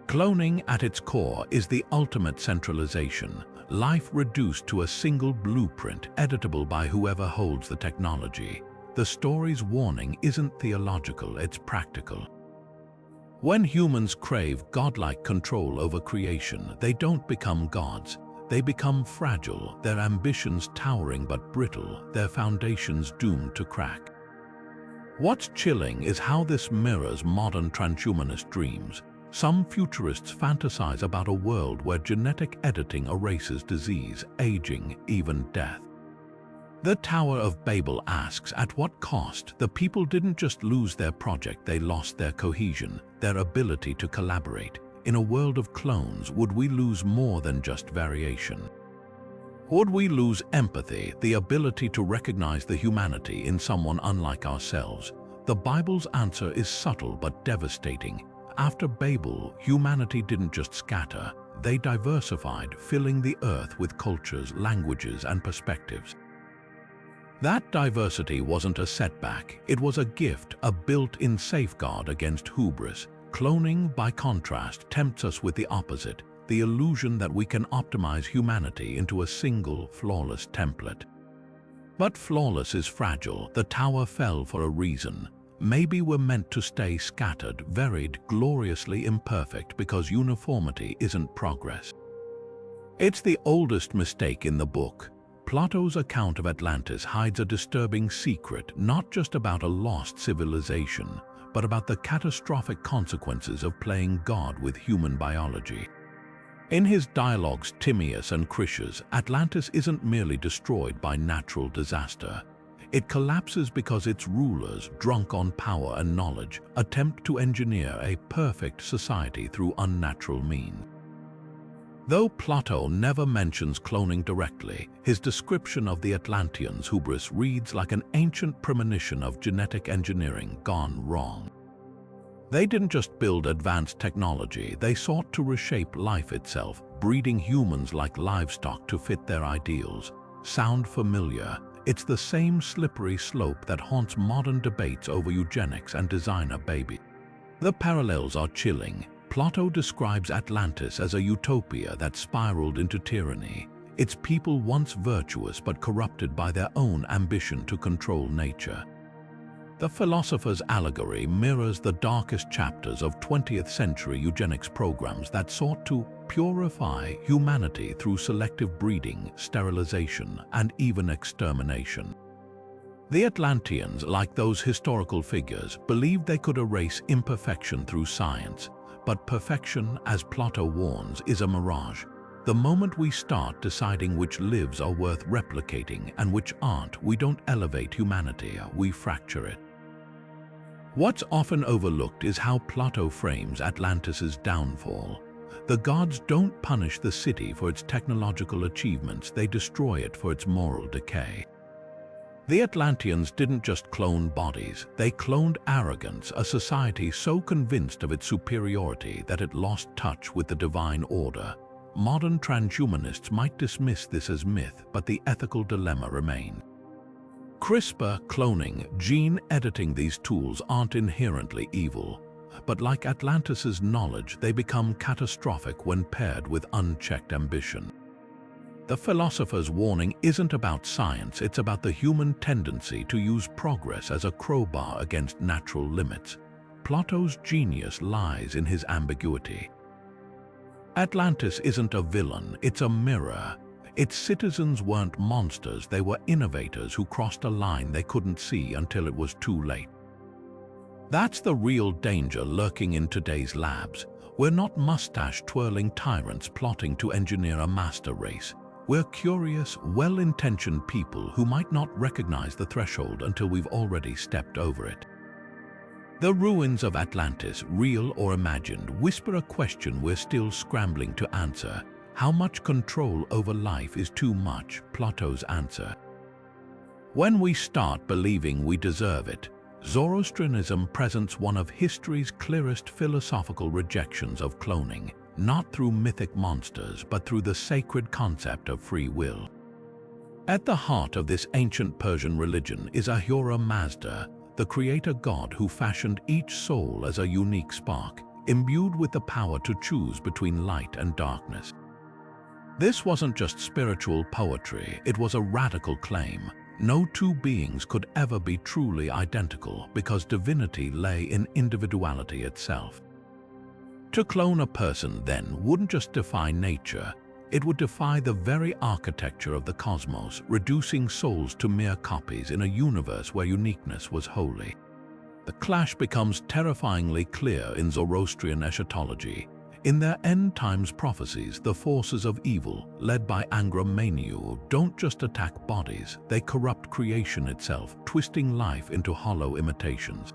Cloning at its core is the ultimate centralization, life reduced to a single blueprint, editable by whoever holds the technology. The story's warning isn't theological, it's practical. When humans crave godlike control over creation, they don't become gods. They become fragile, their ambitions towering but brittle, their foundations doomed to crack. What's chilling is how this mirrors modern transhumanist dreams. Some futurists fantasize about a world where genetic editing erases disease, aging, even death. The Tower of Babel asks, at what cost? The people didn't just lose their project, they lost their cohesion, their ability to collaborate. In a world of clones, would we lose more than just variation? Would we lose empathy, the ability to recognize the humanity in someone unlike ourselves? The Bible's answer is subtle but devastating. After Babel, humanity didn't just scatter, they diversified, filling the earth with cultures, languages, and perspectives. That diversity wasn't a setback, it was a gift, a built-in safeguard against hubris. Cloning, by contrast, tempts us with the opposite, the illusion that we can optimize humanity into a single, flawless template. But flawless is fragile. The tower fell for a reason. Maybe we're meant to stay scattered, varied, gloriously imperfect, because uniformity isn't progress. It's the oldest mistake in the book. Plato's account of Atlantis hides a disturbing secret, not just about a lost civilization, but about the catastrophic consequences of playing God with human biology. In his dialogues Timaeus and Critias, Atlantis isn't merely destroyed by natural disaster. It collapses because its rulers, drunk on power and knowledge, attempt to engineer a perfect society through unnatural means. Though Plato never mentions cloning directly, his description of the Atlanteans' hubris reads like an ancient premonition of genetic engineering gone wrong. They didn't just build advanced technology, they sought to reshape life itself, breeding humans like livestock to fit their ideals. Sound familiar? It's the same slippery slope that haunts modern debates over eugenics and designer babies. The parallels are chilling. Plato describes Atlantis as a utopia that spiraled into tyranny, its people once virtuous but corrupted by their own ambition to control nature. The philosopher's allegory mirrors the darkest chapters of 20th century eugenics programs that sought to purify humanity through selective breeding, sterilization, and even extermination. The Atlanteans, like those historical figures, believed they could erase imperfection through science. But perfection, as Plato warns, is a mirage. The moment we start deciding which lives are worth replicating and which aren't, we don't elevate humanity, we fracture it. What's often overlooked is how Plato frames Atlantis' downfall. The gods don't punish the city for its technological achievements, they destroy it for its moral decay. The Atlanteans didn't just clone bodies, they cloned arrogance, a society so convinced of its superiority that it lost touch with the divine order. Modern transhumanists might dismiss this as myth, but the ethical dilemma remains. CRISPR, cloning, gene editing, these tools aren't inherently evil, but like Atlantis' knowledge, they become catastrophic when paired with unchecked ambition. The philosopher's warning isn't about science, it's about the human tendency to use progress as a crowbar against natural limits. Plato's genius lies in his ambiguity. Atlantis isn't a villain, it's a mirror. Its citizens weren't monsters, they were innovators who crossed a line they couldn't see until it was too late. That's the real danger lurking in today's labs. We're not mustache-twirling tyrants plotting to engineer a master race. We're curious, well-intentioned people who might not recognize the threshold until we've already stepped over it. The ruins of Atlantis, real or imagined, whisper a question we're still scrambling to answer. How much control over life is too much? Plato's answer. When we start believing we deserve it, Zoroastrianism presents one of history's clearest philosophical rejections of cloning, not through mythic monsters, but through the sacred concept of free will. At the heart of this ancient Persian religion is Ahura Mazda, the creator god who fashioned each soul as a unique spark, imbued with the power to choose between light and darkness. This wasn't just spiritual poetry, it was a radical claim. No two beings could ever be truly identical because divinity lay in individuality itself. To clone a person, then, wouldn't just defy nature, it would defy the very architecture of the cosmos, reducing souls to mere copies in a universe where uniqueness was holy. The clash becomes terrifyingly clear in Zoroastrian eschatology. In their end-times prophecies, the forces of evil, led by Angra Mainyu, don't just attack bodies, they corrupt creation itself, twisting life into hollow imitations.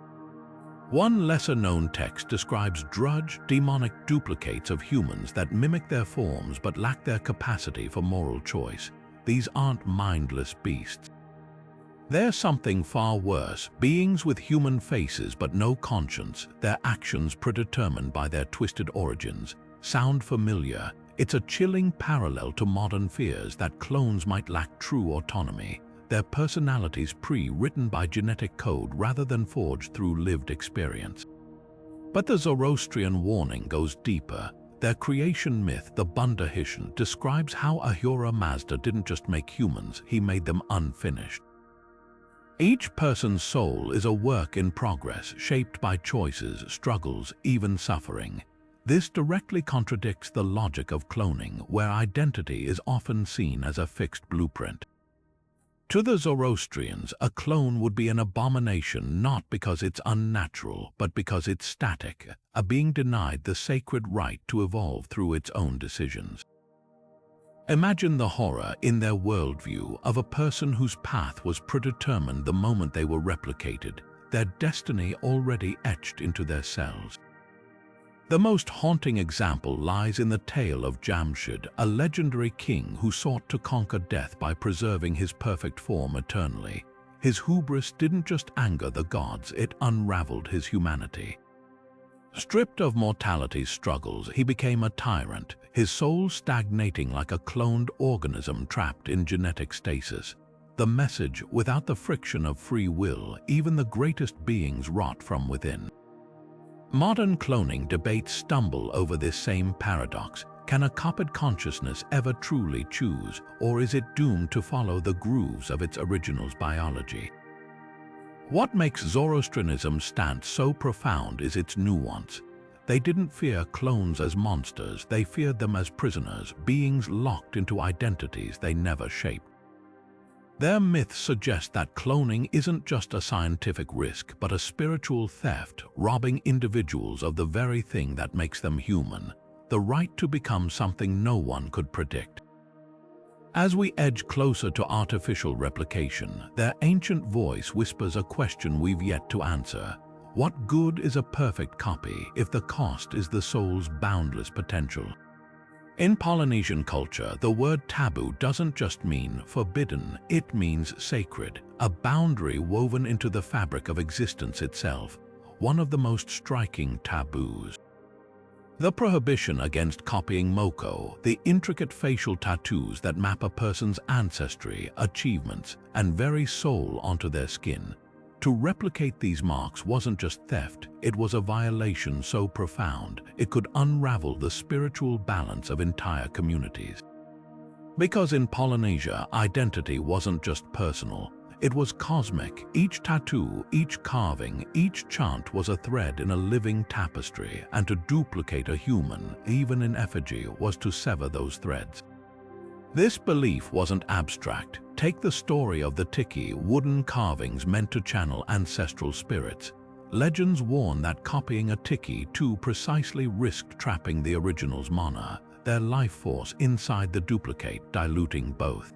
One lesser-known text describes drudge, demonic duplicates of humans that mimic their forms but lack their capacity for moral choice. These aren't mindless beasts. They're something far worse, beings with human faces but no conscience, their actions predetermined by their twisted origins. Sound familiar? It's a chilling parallel to modern fears that clones might lack true autonomy, their personalities pre-written by genetic code rather than forged through lived experience. But the Zoroastrian warning goes deeper. Their creation myth, the Bundahishan, describes how Ahura Mazda didn't just make humans, he made them unfinished. Each person's soul is a work in progress, shaped by choices, struggles, even suffering. This directly contradicts the logic of cloning, where identity is often seen as a fixed blueprint. To the Zoroastrians, a clone would be an abomination not because it's unnatural, but because it's static, a being denied the sacred right to evolve through its own decisions. Imagine the horror in their worldview of a person whose path was predetermined the moment they were replicated, their destiny already etched into their cells. The most haunting example lies in the tale of Jamshid, a legendary king who sought to conquer death by preserving his perfect form eternally. His hubris didn't just anger the gods, it unraveled his humanity. Stripped of mortality's struggles, he became a tyrant, his soul stagnating like a cloned organism trapped in genetic stasis. The message: without the friction of free will, even the greatest beings rot from within. Modern cloning debates stumble over this same paradox. Can a copied consciousness ever truly choose, or is it doomed to follow the grooves of its original's biology? What makes Zoroastrianism's stance so profound is its nuance. They didn't fear clones as monsters, they feared them as prisoners, beings locked into identities they never shaped. Their myths suggest that cloning isn't just a scientific risk, but a spiritual theft, robbing individuals of the very thing that makes them human, the right to become something no one could predict. As we edge closer to artificial replication, their ancient voice whispers a question we've yet to answer. What good is a perfect copy if the cost is the soul's boundless potential? In Polynesian culture, the word taboo doesn't just mean forbidden, it means sacred, a boundary woven into the fabric of existence itself, one of the most striking taboos. The prohibition against copying moko, the intricate facial tattoos that map a person's ancestry, achievements, and very soul onto their skin. To replicate these marks wasn't just theft, it was a violation so profound it could unravel the spiritual balance of entire communities. Because in Polynesia, identity wasn't just personal, it was cosmic. Each tattoo, each carving, each chant was a thread in a living tapestry, and to duplicate a human, even in effigy, was to sever those threads. This belief wasn't abstract. Take the story of the tiki, wooden carvings meant to channel ancestral spirits. Legends warn that copying a tiki too precisely risked trapping the original's mana, their life force inside the duplicate, diluting both.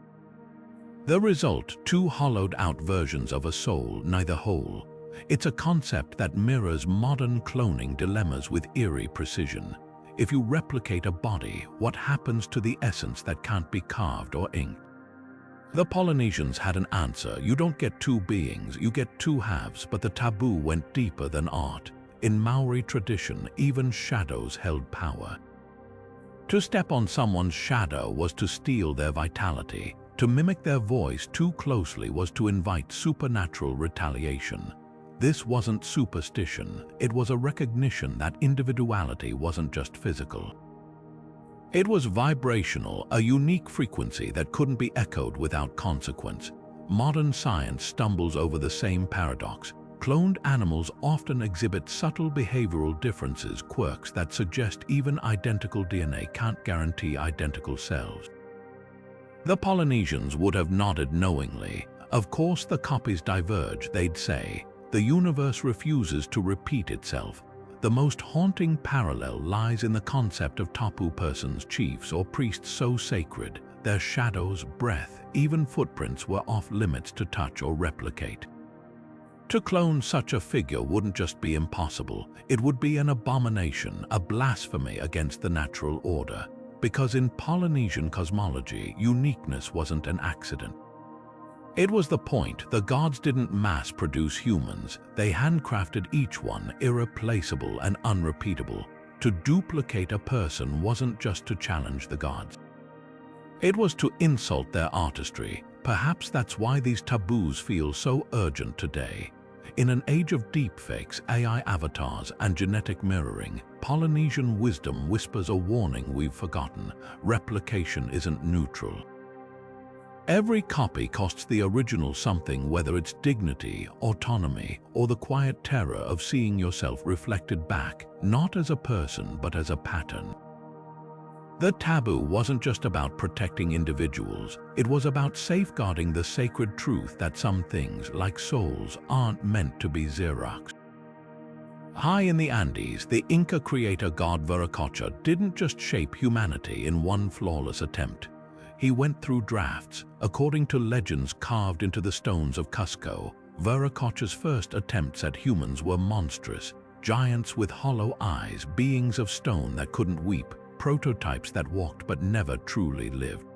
The result: two hollowed-out versions of a soul, neither whole. It's a concept that mirrors modern cloning dilemmas with eerie precision. If you replicate a body, what happens to the essence that can't be carved or inked? The Polynesians had an answer. You don't get two beings, you get two halves, but the taboo went deeper than art. In Maori tradition, even shadows held power. To step on someone's shadow was to steal their vitality. To mimic their voice too closely was to invite supernatural retaliation. This wasn't superstition, it was a recognition that individuality wasn't just physical. It was vibrational, a unique frequency that couldn't be echoed without consequence. Modern science stumbles over the same paradox. Cloned animals often exhibit subtle behavioral differences, quirks that suggest even identical DNA can't guarantee identical selves. The Polynesians would have nodded knowingly. Of course the copies diverge, they'd say. The universe refuses to repeat itself. The most haunting parallel lies in the concept of tapu persons, chiefs or priests so sacred, their shadows, breath, even footprints were off limits to touch or replicate. To clone such a figure wouldn't just be impossible, it would be an abomination, a blasphemy against the natural order. Because in Polynesian cosmology, uniqueness wasn't an accident. It was the point. The gods didn't mass-produce humans, they handcrafted each one, irreplaceable and unrepeatable. To duplicate a person wasn't just to challenge the gods. It was to insult their artistry. Perhaps that's why these taboos feel so urgent today. In an age of deepfakes, AI avatars, and genetic mirroring, Polynesian wisdom whispers a warning we've forgotten. Replication isn't neutral. Every copy costs the original something, whether it's dignity, autonomy, or the quiet terror of seeing yourself reflected back, not as a person but as a pattern. The taboo wasn't just about protecting individuals, it was about safeguarding the sacred truth that some things, like souls, aren't meant to be Xeroxed. High in the Andes, the Inca creator god Viracocha didn't just shape humanity in one flawless attempt. He went through drafts. According to legends carved into the stones of Cusco, Viracocha's first attempts at humans were monstrous, giants with hollow eyes, beings of stone that couldn't weep, prototypes that walked but never truly lived.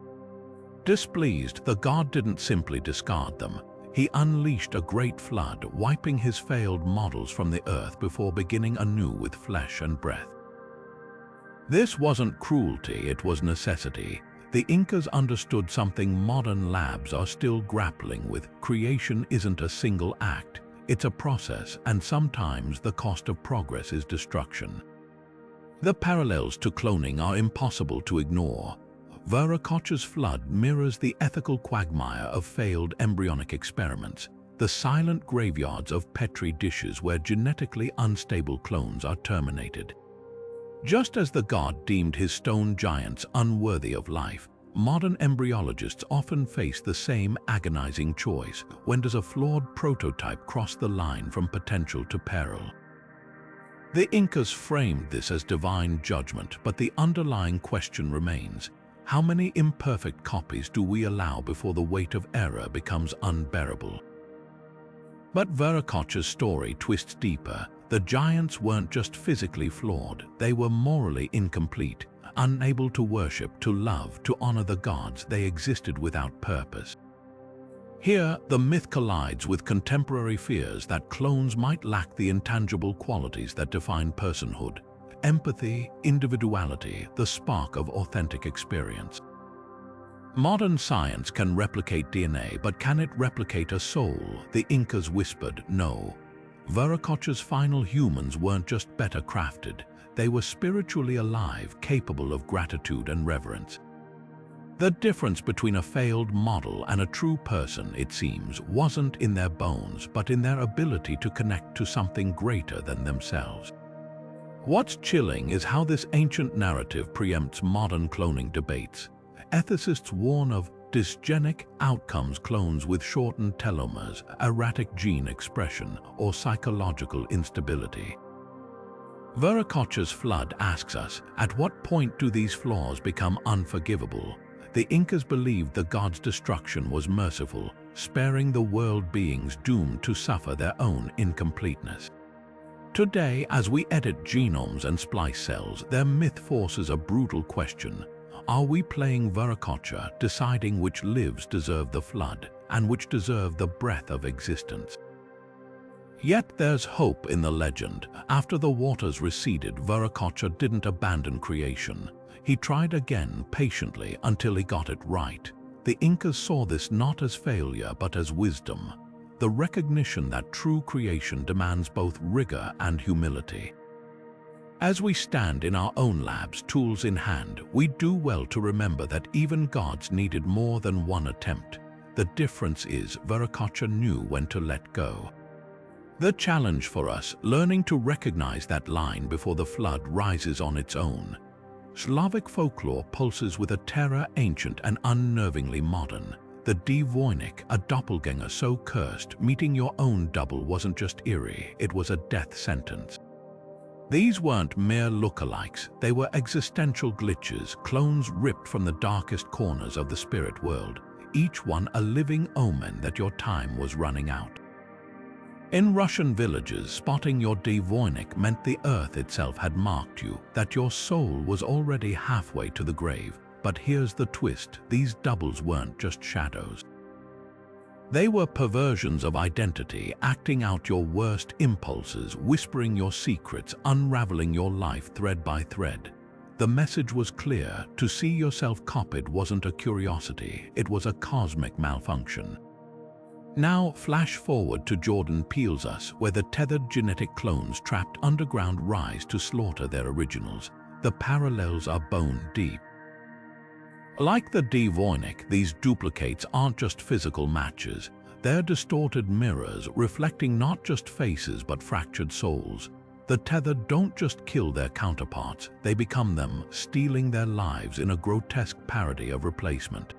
Displeased, the god didn't simply discard them. He unleashed a great flood, wiping his failed models from the earth before beginning anew with flesh and breath. This wasn't cruelty, it was necessity. The Incas understood something modern labs are still grappling with. Creation isn't a single act, it's a process, and sometimes the cost of progress is destruction. The parallels to cloning are impossible to ignore. Viracocha's flood mirrors the ethical quagmire of failed embryonic experiments, the silent graveyards of petri dishes where genetically unstable clones are terminated. Just as the god deemed his stone giants unworthy of life, modern embryologists often face the same agonizing choice: when does a flawed prototype cross the line from potential to peril? The Incas framed this as divine judgment, but the underlying question remains: how many imperfect copies do we allow before the weight of error becomes unbearable? But Viracocha's story twists deeper. The giants weren't just physically flawed, they were morally incomplete, unable to worship, to love, to honor the gods. They existed without purpose. Here, the myth collides with contemporary fears that clones might lack the intangible qualities that define personhood: empathy, individuality, the spark of authentic experience. Modern science can replicate DNA, but can it replicate a soul? The Incas whispered, no. Viracocha's final humans weren't just better crafted, they were spiritually alive, capable of gratitude and reverence. The difference between a failed model and a true person, it seems, wasn't in their bones, but in their ability to connect to something greater than themselves. What's chilling is how this ancient narrative preempts modern cloning debates. Ethicists warn of dysgenic outcomes, clones with shortened telomeres, erratic gene expression, or psychological instability. Viracocha's flood asks us, at what point do these flaws become unforgivable? The Incas believed the god's destruction was merciful, sparing the world beings doomed to suffer their own incompleteness. Today, as we edit genomes and splice cells, their myth forces a brutal question. Are we playing Viracocha, deciding which lives deserve the flood and which deserve the breath of existence? Yet there's hope in the legend. After the waters receded, Viracocha didn't abandon creation. He tried again patiently until he got it right. The Incas saw this not as failure but as wisdom, the recognition that true creation demands both rigor and humility. As we stand in our own labs, tools in hand, we do well to remember that even gods needed more than one attempt. The difference is Viracocha knew when to let go. The challenge for us, learning to recognize that line before the flood rises on its own. Slavic folklore pulses with a terror ancient and unnervingly modern. The Voynich, a doppelganger so cursed, meeting your own double wasn't just eerie, it was a death sentence. These weren't mere lookalikes, they were existential glitches, clones ripped from the darkest corners of the spirit world, each one a living omen that your time was running out. In Russian villages, spotting your Voynich meant the earth itself had marked you, that your soul was already halfway to the grave. But here's the twist, these doubles weren't just shadows. They were perversions of identity, acting out your worst impulses, whispering your secrets, unraveling your life thread by thread. The message was clear: to see yourself copied wasn't a curiosity, it was a cosmic malfunction. Now flash forward to Jordan Peele's Us, where the tethered genetic clones trapped underground rise to slaughter their originals. The parallels are bone deep. Like the Voynich, these duplicates aren't just physical matches. They're distorted mirrors, reflecting not just faces but fractured souls. The tethered don't just kill their counterparts, they become them, stealing their lives in a grotesque parody of replacement.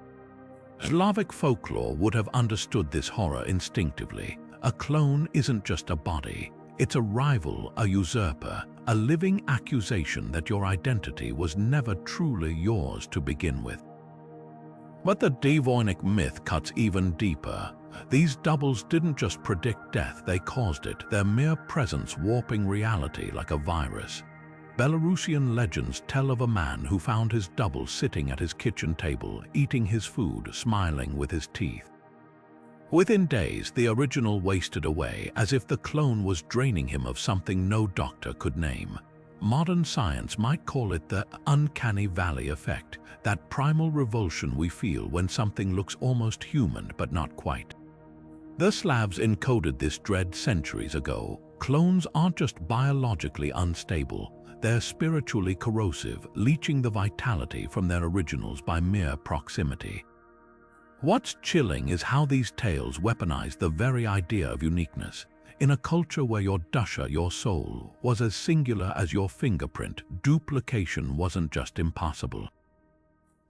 Slavic folklore would have understood this horror instinctively. A clone isn't just a body, it's a rival, a usurper, a living accusation that your identity was never truly yours to begin with. But the Devoinic myth cuts even deeper. These doubles didn't just predict death, they caused it, their mere presence warping reality like a virus. Belarusian legends tell of a man who found his double sitting at his kitchen table, eating his food, smiling with his teeth. Within days, the original wasted away, as if the clone was draining him of something no doctor could name. Modern science might call it the uncanny valley effect, that primal revulsion we feel when something looks almost human but not quite. The Slavs encoded this dread centuries ago. Clones aren't just biologically unstable, they're spiritually corrosive, leaching the vitality from their originals by mere proximity. What's chilling is how these tales weaponize the very idea of uniqueness. In a culture where your dusha, your soul, was as singular as your fingerprint, duplication wasn't just impossible.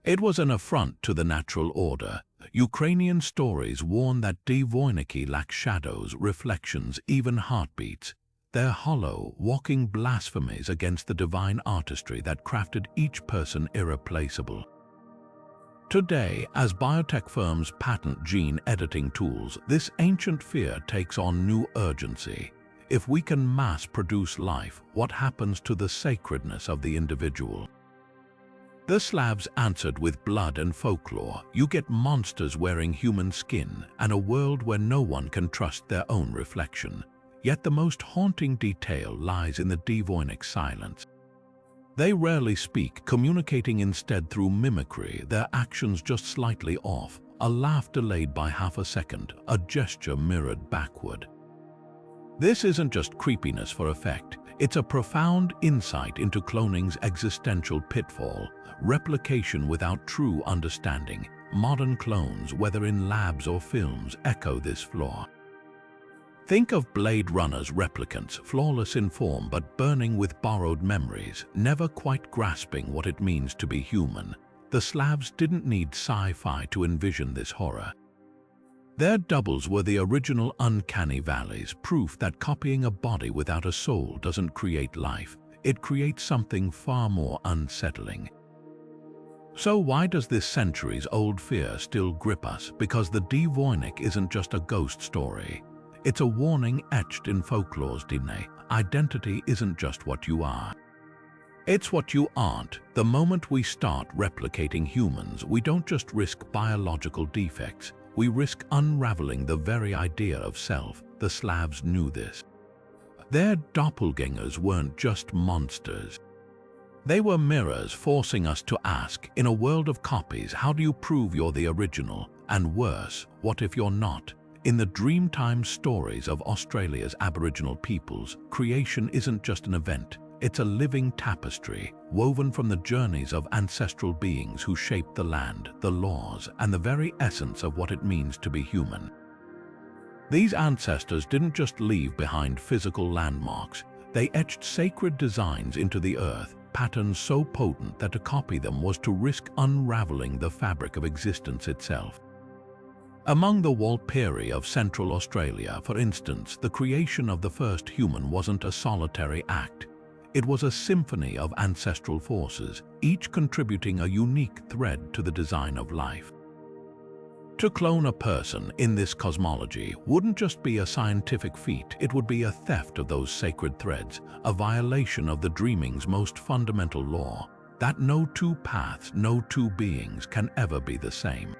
It was an affront to the natural order. Ukrainian stories warn that Devoiniki lack shadows, reflections, even heartbeats. They're hollow, walking blasphemies against the divine artistry that crafted each person irreplaceable. Today, as biotech firms patent gene editing tools, this ancient fear takes on new urgency. If we can mass-produce life, what happens to the sacredness of the individual? The Slavs answered with blood and folklore. You get monsters wearing human skin and a world where no one can trust their own reflection. Yet the most haunting detail lies in the Devoinic silence. They rarely speak, communicating instead through mimicry, their actions just slightly off, a laugh delayed by half a second, a gesture mirrored backward. This isn't just creepiness for effect, it's a profound insight into cloning's existential pitfall, replication without true understanding. Modern clones, whether in labs or films, echo this flaw. Think of Blade Runner's replicants, flawless in form but burning with borrowed memories, never quite grasping what it means to be human. The Slavs didn't need sci-fi to envision this horror. Their doubles were the original uncanny valleys, proof that copying a body without a soul doesn't create life. It creates something far more unsettling. So why does this centuries-old fear still grip us? Because the Devoinic isn't just a ghost story. It's a warning etched in folklore's DNA. Identity isn't just what you are. It's what you aren't. The moment we start replicating humans, we don't just risk biological defects, we risk unraveling the very idea of self. The Slavs knew this. Their doppelgängers weren't just monsters. They were mirrors forcing us to ask, in a world of copies, how do you prove you're the original? And worse, what if you're not? In the Dreamtime stories of Australia's Aboriginal peoples, creation isn't just an event, it's a living tapestry, woven from the journeys of ancestral beings who shaped the land, the laws, and the very essence of what it means to be human. These ancestors didn't just leave behind physical landmarks, they etched sacred designs into the earth, patterns so potent that to copy them was to risk unraveling the fabric of existence itself. Among the Walpiri of Central Australia, for instance, the creation of the first human wasn't a solitary act. It was a symphony of ancestral forces, each contributing a unique thread to the design of life. To clone a person in this cosmology wouldn't just be a scientific feat, it would be a theft of those sacred threads, a violation of the dreaming's most fundamental law, that no two paths, no two beings can ever be the same.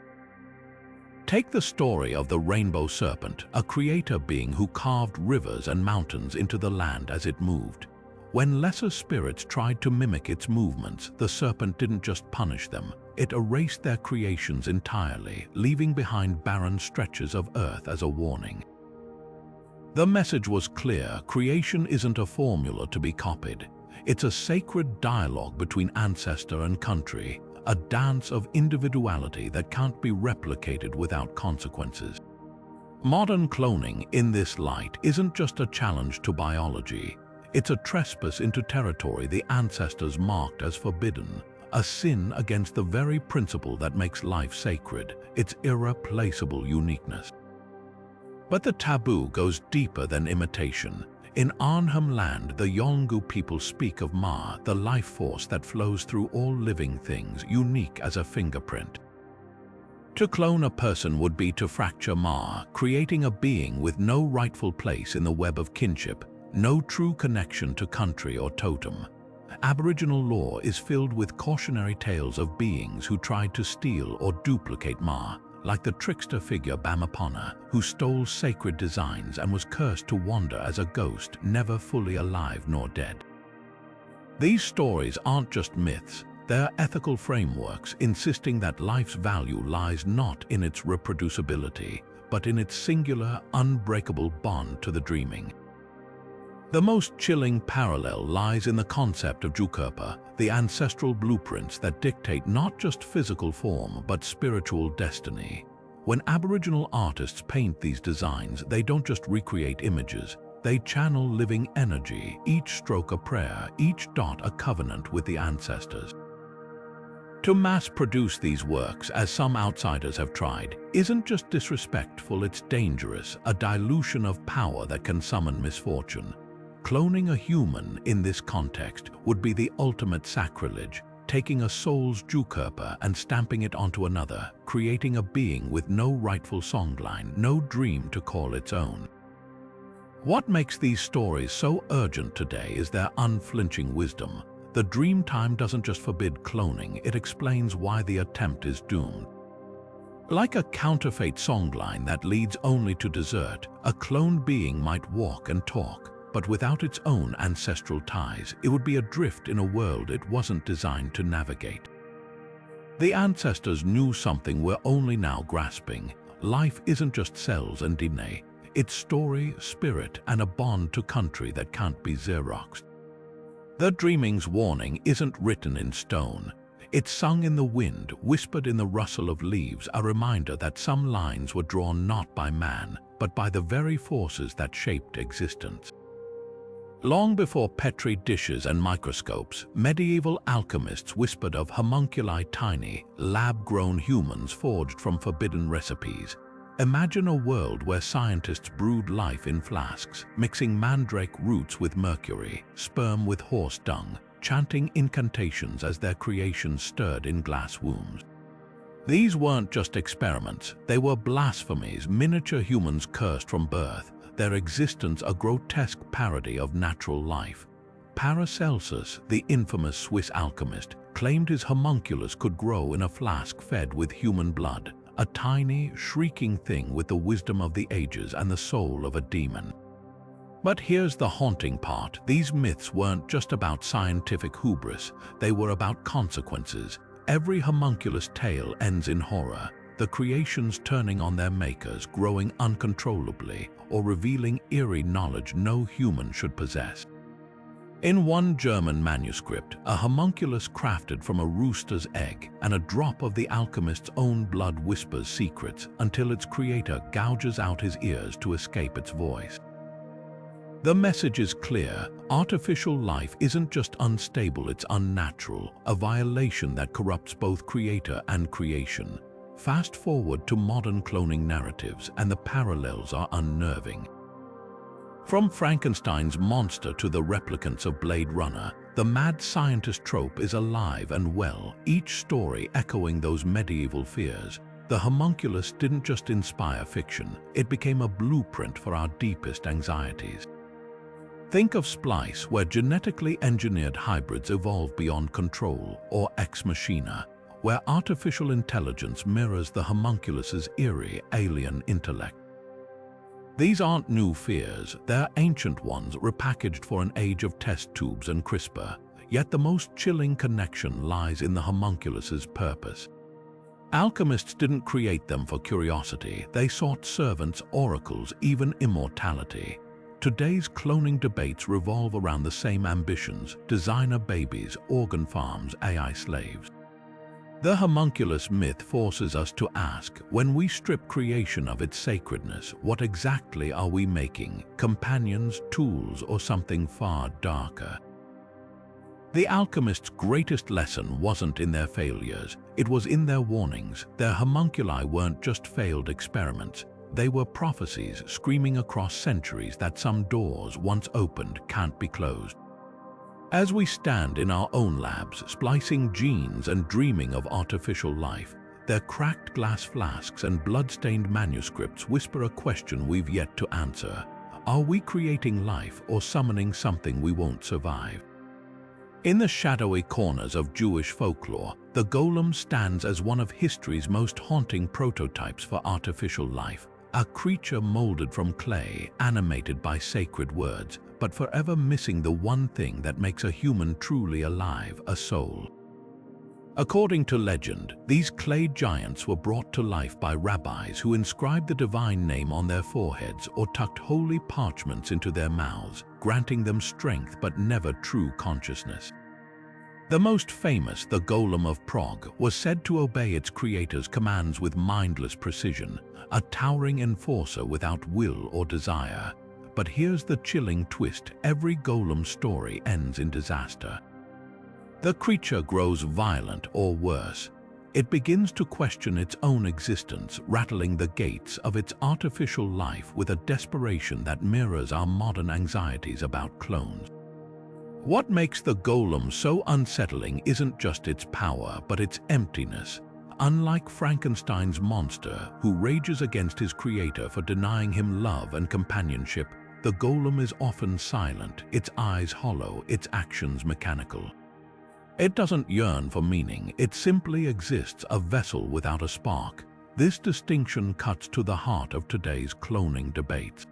Take the story of the rainbow serpent, a creator being who carved rivers and mountains into the land as it moved. When lesser spirits tried to mimic its movements, the serpent didn't just punish them, it erased their creations entirely, leaving behind barren stretches of earth as a warning. The message was clear: creation isn't a formula to be copied. It's a sacred dialogue between ancestor and country, a dance of individuality that can't be replicated without consequences. Modern cloning, in this light, isn't just a challenge to biology. It's a trespass into territory the ancestors marked as forbidden, a sin against the very principle that makes life sacred, its irreplaceable uniqueness. But the taboo goes deeper than imitation. In Arnhem Land, the Yolngu people speak of Ma, the life force that flows through all living things, unique as a fingerprint. To clone a person would be to fracture Ma, creating a being with no rightful place in the web of kinship, no true connection to country or totem. Aboriginal lore is filled with cautionary tales of beings who tried to steal or duplicate Ma, like the trickster figure Bamapana, who stole sacred designs and was cursed to wander as a ghost, never fully alive nor dead. These stories aren't just myths, they're ethical frameworks insisting that life's value lies not in its reproducibility, but in its singular, unbreakable bond to the dreaming. The most chilling parallel lies in the concept of Jukurpa, the ancestral blueprints that dictate not just physical form but spiritual destiny. When Aboriginal artists paint these designs, they don't just recreate images, they channel living energy, each stroke a prayer, each dot a covenant with the ancestors. To mass-produce these works, as some outsiders have tried, isn't just disrespectful, it's dangerous, a dilution of power that can summon misfortune. Cloning a human in this context would be the ultimate sacrilege, taking a soul's Jukurpa and stamping it onto another, creating a being with no rightful songline, no dream to call its own. What makes these stories so urgent today is their unflinching wisdom. The Dreamtime doesn't just forbid cloning, it explains why the attempt is doomed. Like a counterfeit songline that leads only to desert, a cloned being might walk and talk, but without its own ancestral ties, it would be adrift in a world it wasn't designed to navigate. The ancestors knew something we're only now grasping. Life isn't just cells and DNA, it's story, spirit, and a bond to country that can't be Xeroxed. The Dreaming's warning isn't written in stone. It's sung in the wind, whispered in the rustle of leaves, a reminder that some lines were drawn not by man, but by the very forces that shaped existence. Long before Petri dishes and microscopes, medieval alchemists whispered of homunculi, tiny, lab-grown humans forged from forbidden recipes. Imagine a world where scientists brewed life in flasks, mixing mandrake roots with mercury, sperm with horse dung, chanting incantations as their creations stirred in glass wombs. These weren't just experiments, they were blasphemies, miniature humans cursed from birth, their existence a grotesque parody of natural life. Paracelsus, the infamous Swiss alchemist, claimed his homunculus could grow in a flask fed with human blood, a tiny, shrieking thing with the wisdom of the ages and the soul of a demon. But here's the haunting part. These myths weren't just about scientific hubris, they were about consequences. Every homunculus tale ends in horror, the creations turning on their makers, growing uncontrollably, or revealing eerie knowledge no human should possess. In one German manuscript, a homunculus crafted from a rooster's egg and a drop of the alchemist's own blood whispers secrets until its creator gouges out his ears to escape its voice. The message is clear. Artificial life isn't just unstable, it's unnatural, a violation that corrupts both creator and creation. Fast forward to modern cloning narratives, and the parallels are unnerving. From Frankenstein's monster to the replicants of Blade Runner, the mad scientist trope is alive and well, each story echoing those medieval fears. The homunculus didn't just inspire fiction, it became a blueprint for our deepest anxieties. Think of Splice, where genetically engineered hybrids evolve beyond control, or Ex Machina, where artificial intelligence mirrors the homunculus's eerie alien intellect. These aren't new fears, they're ancient ones repackaged for an age of test tubes and CRISPR, yet the most chilling connection lies in the homunculus's purpose. Alchemists didn't create them for curiosity, they sought servants, oracles, even immortality. Today's cloning debates revolve around the same ambitions: designer babies, organ farms, AI slaves. The homunculus myth forces us to ask, when we strip creation of its sacredness, what exactly are we making? Companions, tools, or something far darker? The alchemists' greatest lesson wasn't in their failures, it was in their warnings. Their homunculi weren't just failed experiments, they were prophecies screaming across centuries that some doors once opened can't be closed. As we stand in our own labs, splicing genes and dreaming of artificial life, their cracked glass flasks and blood-stained manuscripts whisper a question we've yet to answer. Are we creating life or summoning something we won't survive? In the shadowy corners of Jewish folklore, the golem stands as one of history's most haunting prototypes for artificial life, a creature molded from clay, animated by sacred words, but forever missing the one thing that makes a human truly alive, a soul. According to legend, these clay giants were brought to life by rabbis who inscribed the divine name on their foreheads or tucked holy parchments into their mouths, granting them strength but never true consciousness. The most famous, the Golem of Prague, was said to obey its creator's commands with mindless precision, a towering enforcer without will or desire. But here's the chilling twist: every golem story ends in disaster. The creature grows violent or worse. It begins to question its own existence, rattling the gates of its artificial life with a desperation that mirrors our modern anxieties about clones. What makes the golem so unsettling isn't just its power, but its emptiness. Unlike Frankenstein's monster, who rages against his creator for denying him love and companionship, the golem is often silent, its eyes hollow, its actions mechanical. It doesn't yearn for meaning, it simply exists, a vessel without a spark. This distinction cuts to the heart of today's cloning debates.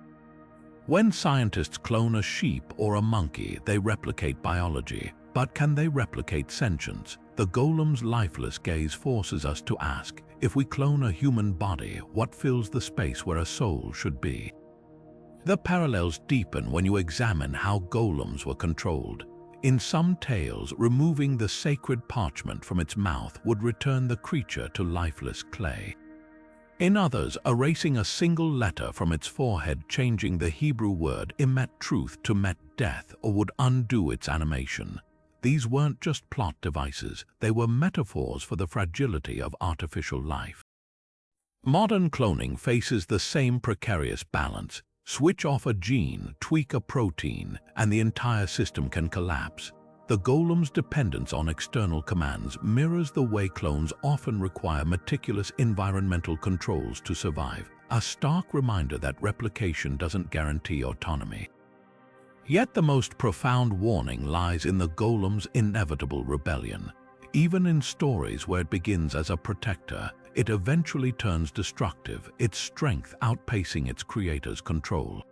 When scientists clone a sheep or a monkey, they replicate biology. But can they replicate sentience? The golem's lifeless gaze forces us to ask, if we clone a human body, what fills the space where a soul should be? The parallels deepen when you examine how golems were controlled. In some tales, removing the sacred parchment from its mouth would return the creature to lifeless clay. In others, erasing a single letter from its forehead, changing the Hebrew word emet truth to met death, or would undo its animation. These weren't just plot devices, they were metaphors for the fragility of artificial life. Modern cloning faces the same precarious balance. Switch off a gene, tweak a protein, and the entire system can collapse. The golem's dependence on external commands mirrors the way clones often require meticulous environmental controls to survive, a stark reminder that replication doesn't guarantee autonomy. Yet the most profound warning lies in the golem's inevitable rebellion. Even in stories where it begins as a protector, it eventually turns destructive, its strength outpacing its creator's control.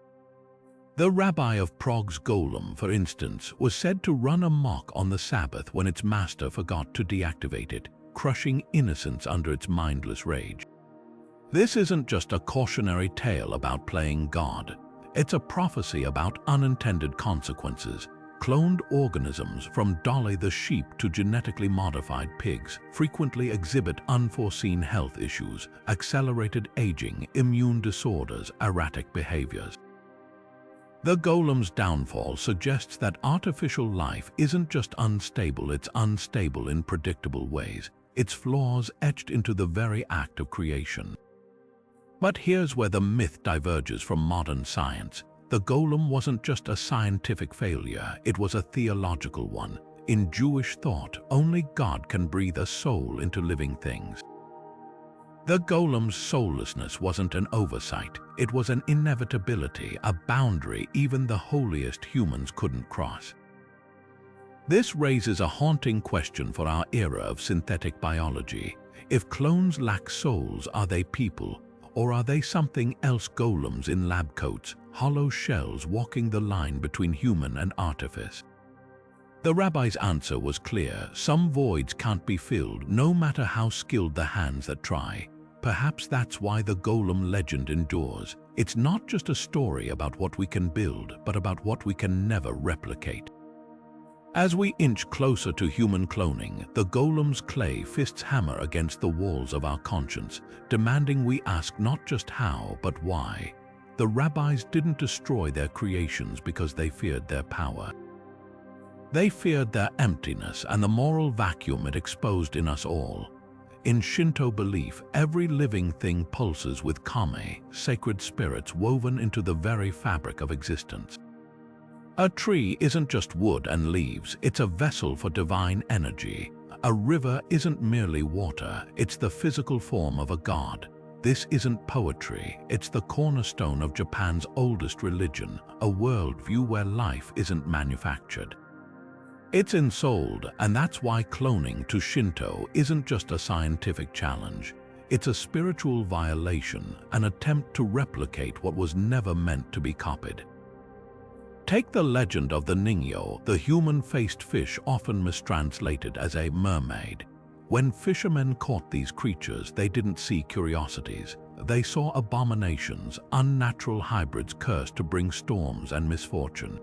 The rabbi of Prague's golem, for instance, was said to run amok on the Sabbath when its master forgot to deactivate it, crushing innocence under its mindless rage. This isn't just a cautionary tale about playing God. It's a prophecy about unintended consequences. Cloned organisms, from Dolly the sheep to genetically modified pigs, frequently exhibit unforeseen health issues, accelerated aging, immune disorders, erratic behaviors. The golem's downfall suggests that artificial life isn't just unstable, it's unstable in predictable ways, its flaws etched into the very act of creation. But here's where the myth diverges from modern science. The golem wasn't just a scientific failure, it was a theological one. In Jewish thought, only God can breathe a soul into living things. The golem's soullessness wasn't an oversight, it was an inevitability, a boundary even the holiest humans couldn't cross. This raises a haunting question for our era of synthetic biology. If clones lack souls, are they people? Or are they something else? Golems in lab coats, hollow shells walking the line between human and artifice? The rabbi's answer was clear: some voids can't be filled, no matter how skilled the hands that try. Perhaps that's why the golem legend endures. It's not just a story about what we can build, but about what we can never replicate. As we inch closer to human cloning, the golem's clay fists hammer against the walls of our conscience, demanding we ask not just how, but why. The rabbis didn't destroy their creations because they feared their power. They feared their emptiness and the moral vacuum it exposed in us all. In Shinto belief, every living thing pulses with kami, sacred spirits woven into the very fabric of existence. A tree isn't just wood and leaves, it's a vessel for divine energy. A river isn't merely water, it's the physical form of a god. This isn't poetry, it's the cornerstone of Japan's oldest religion, a worldview where life isn't manufactured. It's ensouled, and that's why cloning to Shinto isn't just a scientific challenge. It's a spiritual violation, an attempt to replicate what was never meant to be copied. Take the legend of the Ningyo, the human-faced fish often mistranslated as a mermaid. When fishermen caught these creatures, they didn't see curiosities. They saw abominations, unnatural hybrids cursed to bring storms and misfortune.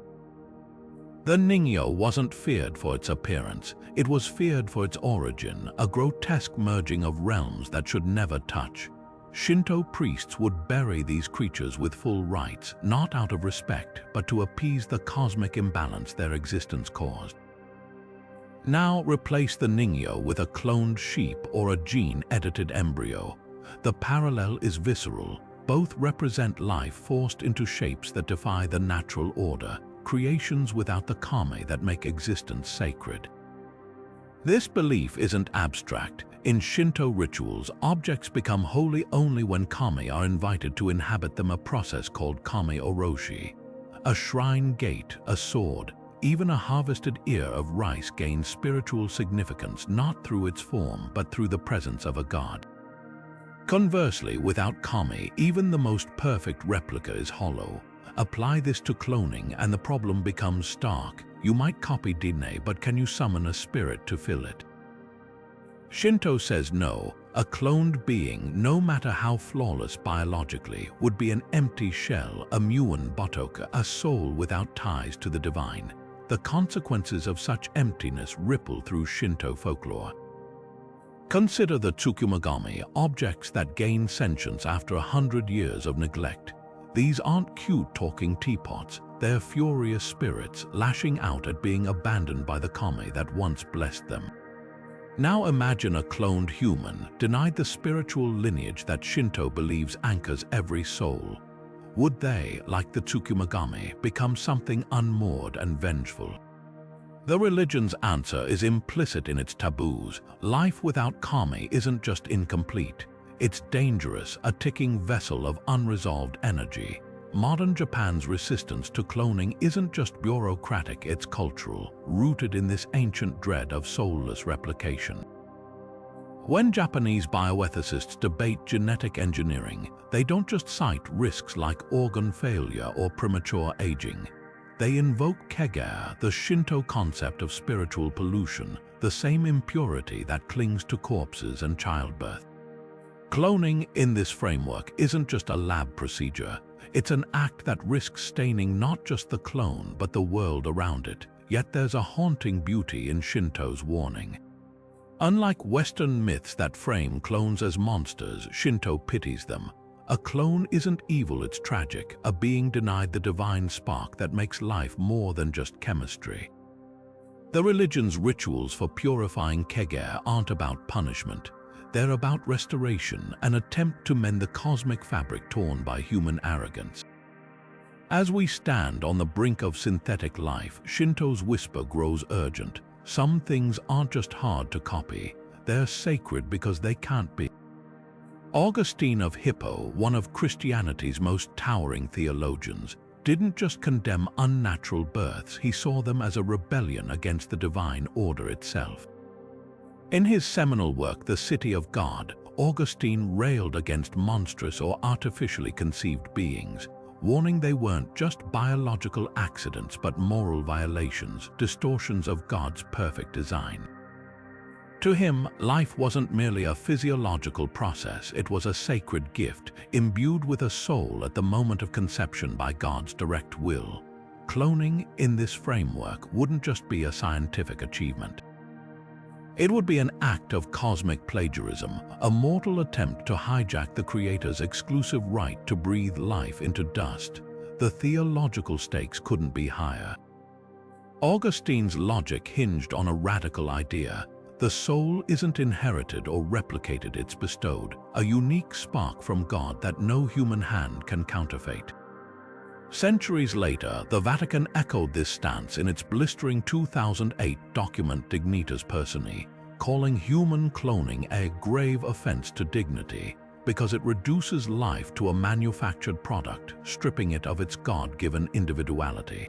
The Ningyo wasn't feared for its appearance, it was feared for its origin, a grotesque merging of realms that should never touch. Shinto priests would bury these creatures with full rites, not out of respect, but to appease the cosmic imbalance their existence caused. Now replace the Ningyo with a cloned sheep or a gene-edited embryo. The parallel is visceral. Both represent life forced into shapes that defy the natural order, creations without the kami that make existence sacred. This belief isn't abstract. In Shinto rituals, objects become holy only when kami are invited to inhabit them, a process called kami oroshi. A shrine gate, a sword, even a harvested ear of rice gains spiritual significance not through its form but through the presence of a god. Conversely, without kami, even the most perfect replica is hollow. Apply this to cloning and the problem becomes stark. You might copy DNA, but can you summon a spirit to fill it? Shinto says no. A cloned being, no matter how flawless biologically, would be an empty shell, a muon botoka, a soul without ties to the divine. The consequences of such emptiness ripple through Shinto folklore. Consider the tsukumogami, objects that gain sentience after 100 years of neglect. These aren't cute talking teapots, they're furious spirits lashing out at being abandoned by the kami that once blessed them. Now imagine a cloned human, denied the spiritual lineage that Shinto believes anchors every soul. Would they, like the tsukumogami, become something unmoored and vengeful? The religion's answer is implicit in its taboos. Life without kami isn't just incomplete. It's dangerous, a ticking vessel of unresolved energy. Modern Japan's resistance to cloning isn't just bureaucratic, it's cultural, rooted in this ancient dread of soulless replication. When Japanese bioethicists debate genetic engineering, they don't just cite risks like organ failure or premature aging. They invoke kegare, the Shinto concept of spiritual pollution, the same impurity that clings to corpses and childbirth. Cloning in this framework isn't just a lab procedure. It's an act that risks staining not just the clone, but the world around it. Yet there's a haunting beauty in Shinto's warning. Unlike Western myths that frame clones as monsters, Shinto pities them. A clone isn't evil, it's tragic, a being denied the divine spark that makes life more than just chemistry. The religion's rituals for purifying kegare aren't about punishment. They're about restoration, an attempt to mend the cosmic fabric torn by human arrogance. As we stand on the brink of synthetic life, Shinto's whisper grows urgent. Some things aren't just hard to copy, they're sacred because they can't be. Augustine of Hippo, one of Christianity's most towering theologians, didn't just condemn unnatural births, he saw them as a rebellion against the divine order itself. In his seminal work, The City of God, Augustine railed against monstrous or artificially conceived beings, warning they weren't just biological accidents but moral violations, distortions of God's perfect design. To him, life wasn't merely a physiological process, it was a sacred gift, imbued with a soul at the moment of conception by God's direct will. cloning in this framework wouldn't just be a scientific achievement. It would be an act of cosmic plagiarism, a mortal attempt to hijack the Creator's exclusive right to breathe life into dust. The theological stakes couldn't be higher. Augustine's logic hinged on a radical idea. The soul isn't inherited or replicated, it's bestowed, a unique spark from God that no human hand can counterfeit. Centuries later, the Vatican echoed this stance in its blistering 2008 document Dignitas Personae, calling human cloning a grave offense to dignity because it reduces life to a manufactured product, stripping it of its God-given individuality.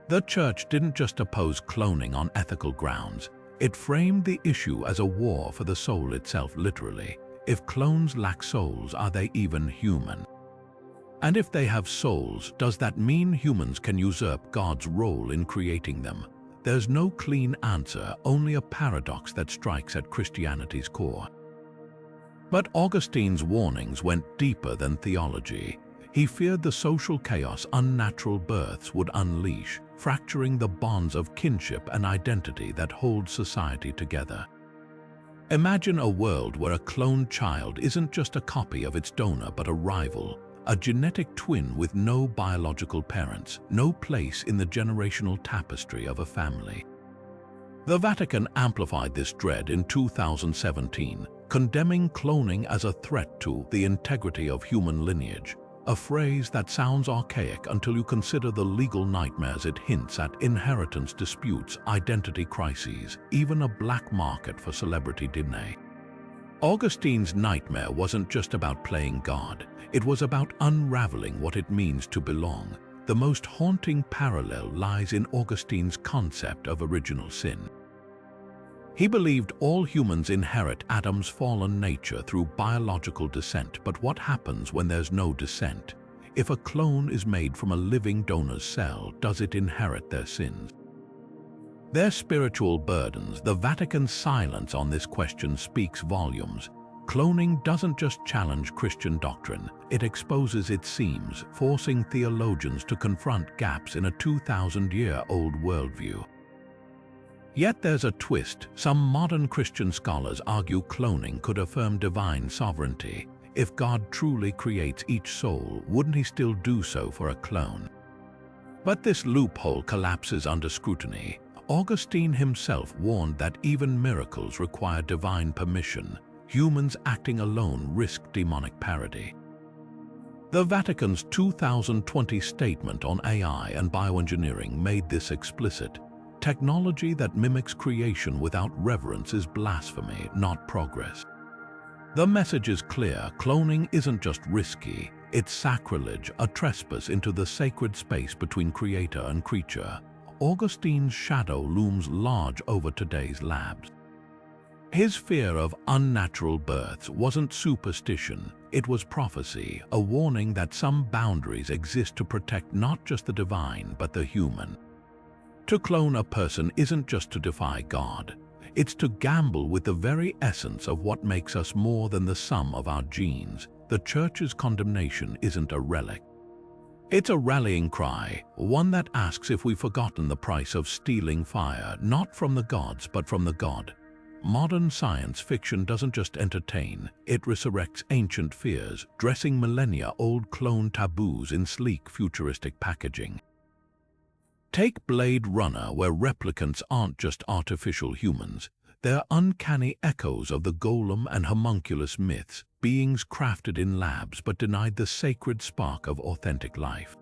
The Church didn't just oppose cloning on ethical grounds, it framed the issue as a war for the soul itself, literally. If clones lack souls, are they even human? And if they have souls, does that mean humans can usurp God's role in creating them? There's no clean answer, only a paradox that strikes at Christianity's core. But Augustine's warnings went deeper than theology. He feared the social chaos unnatural births would unleash, fracturing the bonds of kinship and identity that hold society together. Imagine a world where a cloned child isn't just a copy of its donor but a rival, a genetic twin with no biological parents, no place in the generational tapestry of a family. The Vatican amplified this dread in 2017, condemning cloning as a threat to the integrity of human lineage, a phrase that sounds archaic until you consider the legal nightmares it hints at: inheritance disputes, identity crises, even a black market for celebrity DNA. Augustine's nightmare wasn't just about playing God, it was about unraveling what it means to belong. The most haunting parallel lies in Augustine's concept of original sin. He believed all humans inherit Adam's fallen nature through biological descent, but what happens when there's no descent? If a clone is made from a living donor's cell, does it inherit their sins? Their spiritual burdens. The Vatican's silence on this question speaks volumes. Cloning doesn't just challenge Christian doctrine, it exposes its seams, forcing theologians to confront gaps in a 2,000-year-old worldview. Yet there's a twist. Some modern Christian scholars argue cloning could affirm divine sovereignty. If God truly creates each soul, wouldn't he still do so for a clone? But this loophole collapses under scrutiny. Augustine himself warned that even miracles require divine permission. Humans acting alone risk demonic parody. The Vatican's 2020 statement on AI and bioengineering made this explicit. Technology that mimics creation without reverence is blasphemy, not progress. The message is clear: cloning isn't just risky, it's sacrilege, a trespass into the sacred space between creator and creature. Augustine's shadow looms large over today's labs. His fear of unnatural births wasn't superstition, it was prophecy, a warning that some boundaries exist to protect not just the divine but the human. To clone a person isn't just to defy God, it's to gamble with the very essence of what makes us more than the sum of our genes. The Church's condemnation isn't a relic. It's a rallying cry, one that asks if we've forgotten the price of stealing fire, not from the gods but from the God. Modern science fiction doesn't just entertain, it resurrects ancient fears, dressing millennia-old clone taboos in sleek futuristic packaging. Take Blade Runner, where replicants aren't just artificial humans, they're uncanny echoes of the Golem and homunculus myths, beings crafted in labs but denied the sacred spark of authentic life.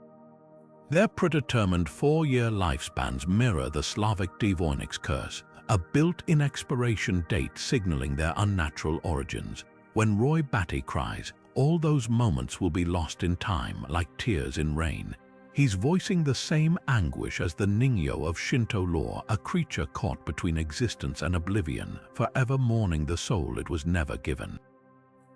Their predetermined 4-year lifespans mirror the Slavic Devoinix curse, a built-in expiration date signaling their unnatural origins. When Roy Batty cries, all those moments will be lost in time like tears in rain. He's voicing the same anguish as the Ningyo of Shinto lore, a creature caught between existence and oblivion, forever mourning the soul it was never given.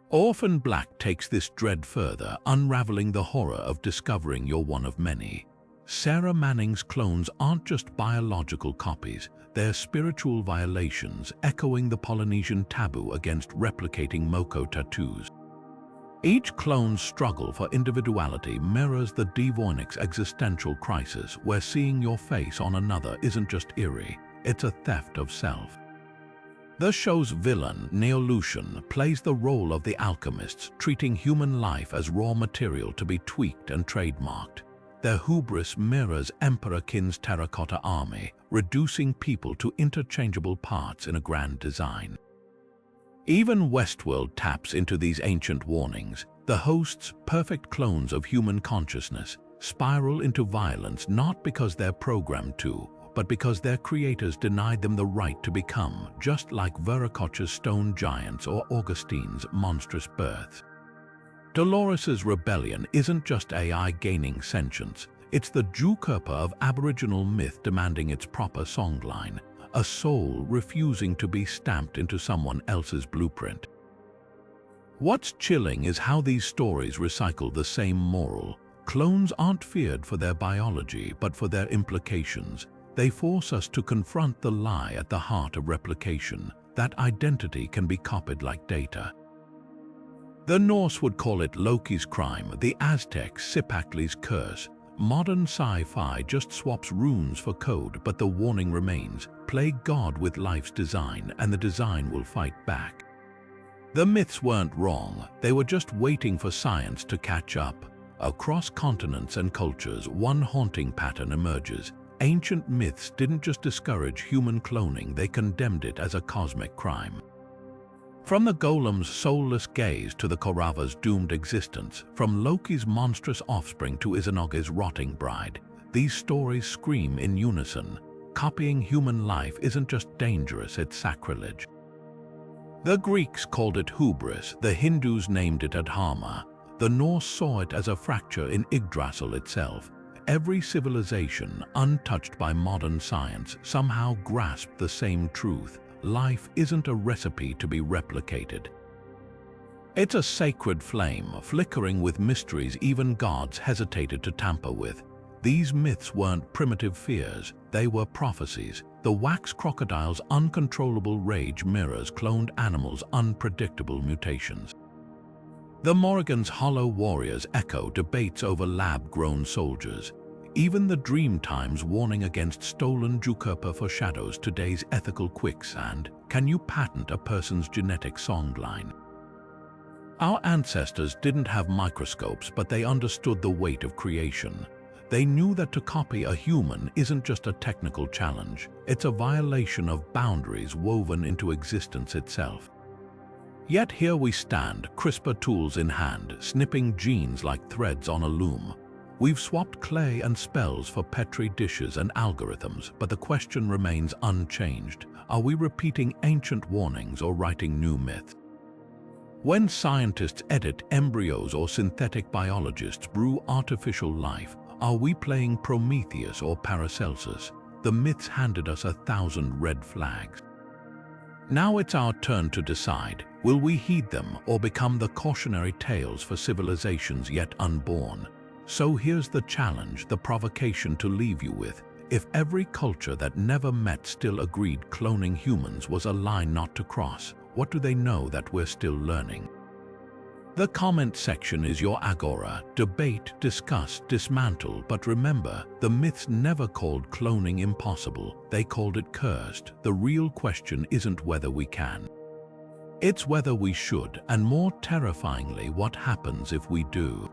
Orphan Black takes this dread further, unraveling the horror of discovering you're one of many. Sarah Manning's clones aren't just biological copies, they're spiritual violations, echoing the Polynesian taboo against replicating Moko tattoos. Each clone's struggle for individuality mirrors the devonic's existential crisis, where seeing your face on another isn't just eerie, it's a theft of self. The show's villain, Neolution, plays the role of the alchemists, treating human life as raw material to be tweaked and trademarked. Their hubris mirrors Emperor Qin's terracotta army, reducing people to interchangeable parts in a grand design. Even Westworld taps into these ancient warnings. The hosts, perfect clones of human consciousness, spiral into violence not because they're programmed to, but because their creators denied them the right to become, just like Viracocha's stone giants or Augustine's monstrous births. Dolores's rebellion isn't just AI gaining sentience, it's the Jukirpa of Aboriginal myth demanding its proper songline, a soul refusing to be stamped into someone else's blueprint. What's chilling is how these stories recycle the same moral. Clones aren't feared for their biology, but for their implications. They force us to confront the lie at the heart of replication, that identity can be copied like data. The Norse would call it Loki's crime, the Aztecs Cipactli's curse. Modern sci-fi just swaps runes for code, but the warning remains: play God with life's design, and the design will fight back. The myths weren't wrong, they were just waiting for science to catch up. Across continents and cultures, one haunting pattern emerges. Ancient myths didn't just discourage human cloning, they condemned it as a cosmic crime. From the Golem's soulless gaze to the Korava's doomed existence, from Loki's monstrous offspring to Izanagi's rotting bride, these stories scream in unison. Copying human life isn't just dangerous, it's sacrilege. The Greeks called it hubris, the Hindus named it adharma, the Norse saw it as a fracture in Yggdrasil itself. Every civilization, untouched by modern science, somehow grasped the same truth: life isn't a recipe to be replicated. It's a sacred flame, flickering with mysteries even gods hesitated to tamper with. These myths weren't primitive fears, they were prophecies. The wax crocodile's uncontrollable rage mirrors cloned animals' unpredictable mutations. The Morrigan's hollow warriors echo debates over lab-grown soldiers. Even the Dreamtime's warning against stolen Jukirpa foreshadows today's ethical quicksand. Can you patent a person's genetic songline? Our ancestors didn't have microscopes, but they understood the weight of creation. They knew that to copy a human isn't just a technical challenge, it's a violation of boundaries woven into existence itself. Yet here we stand, CRISPR tools in hand, snipping genes like threads on a loom. We've swapped clay and spells for Petri dishes and algorithms, but the question remains unchanged. Are we repeating ancient warnings or writing new myths? When scientists edit embryos or synthetic biologists brew artificial life, are we playing Prometheus or Paracelsus? The myths handed us 1,000 red flags. Now it's our turn to decide. Will we heed them or become the cautionary tales for civilizations yet unborn? So here's the challenge, the provocation to leave you with. If every culture that never met still agreed cloning humans was a line not to cross, what do they know that we're still learning? The comment section is your agora. Debate, discuss, dismantle, but remember, the myths never called cloning impossible. They called it cursed. The real question isn't whether we can. It's whether we should, and more terrifyingly, what happens if we do.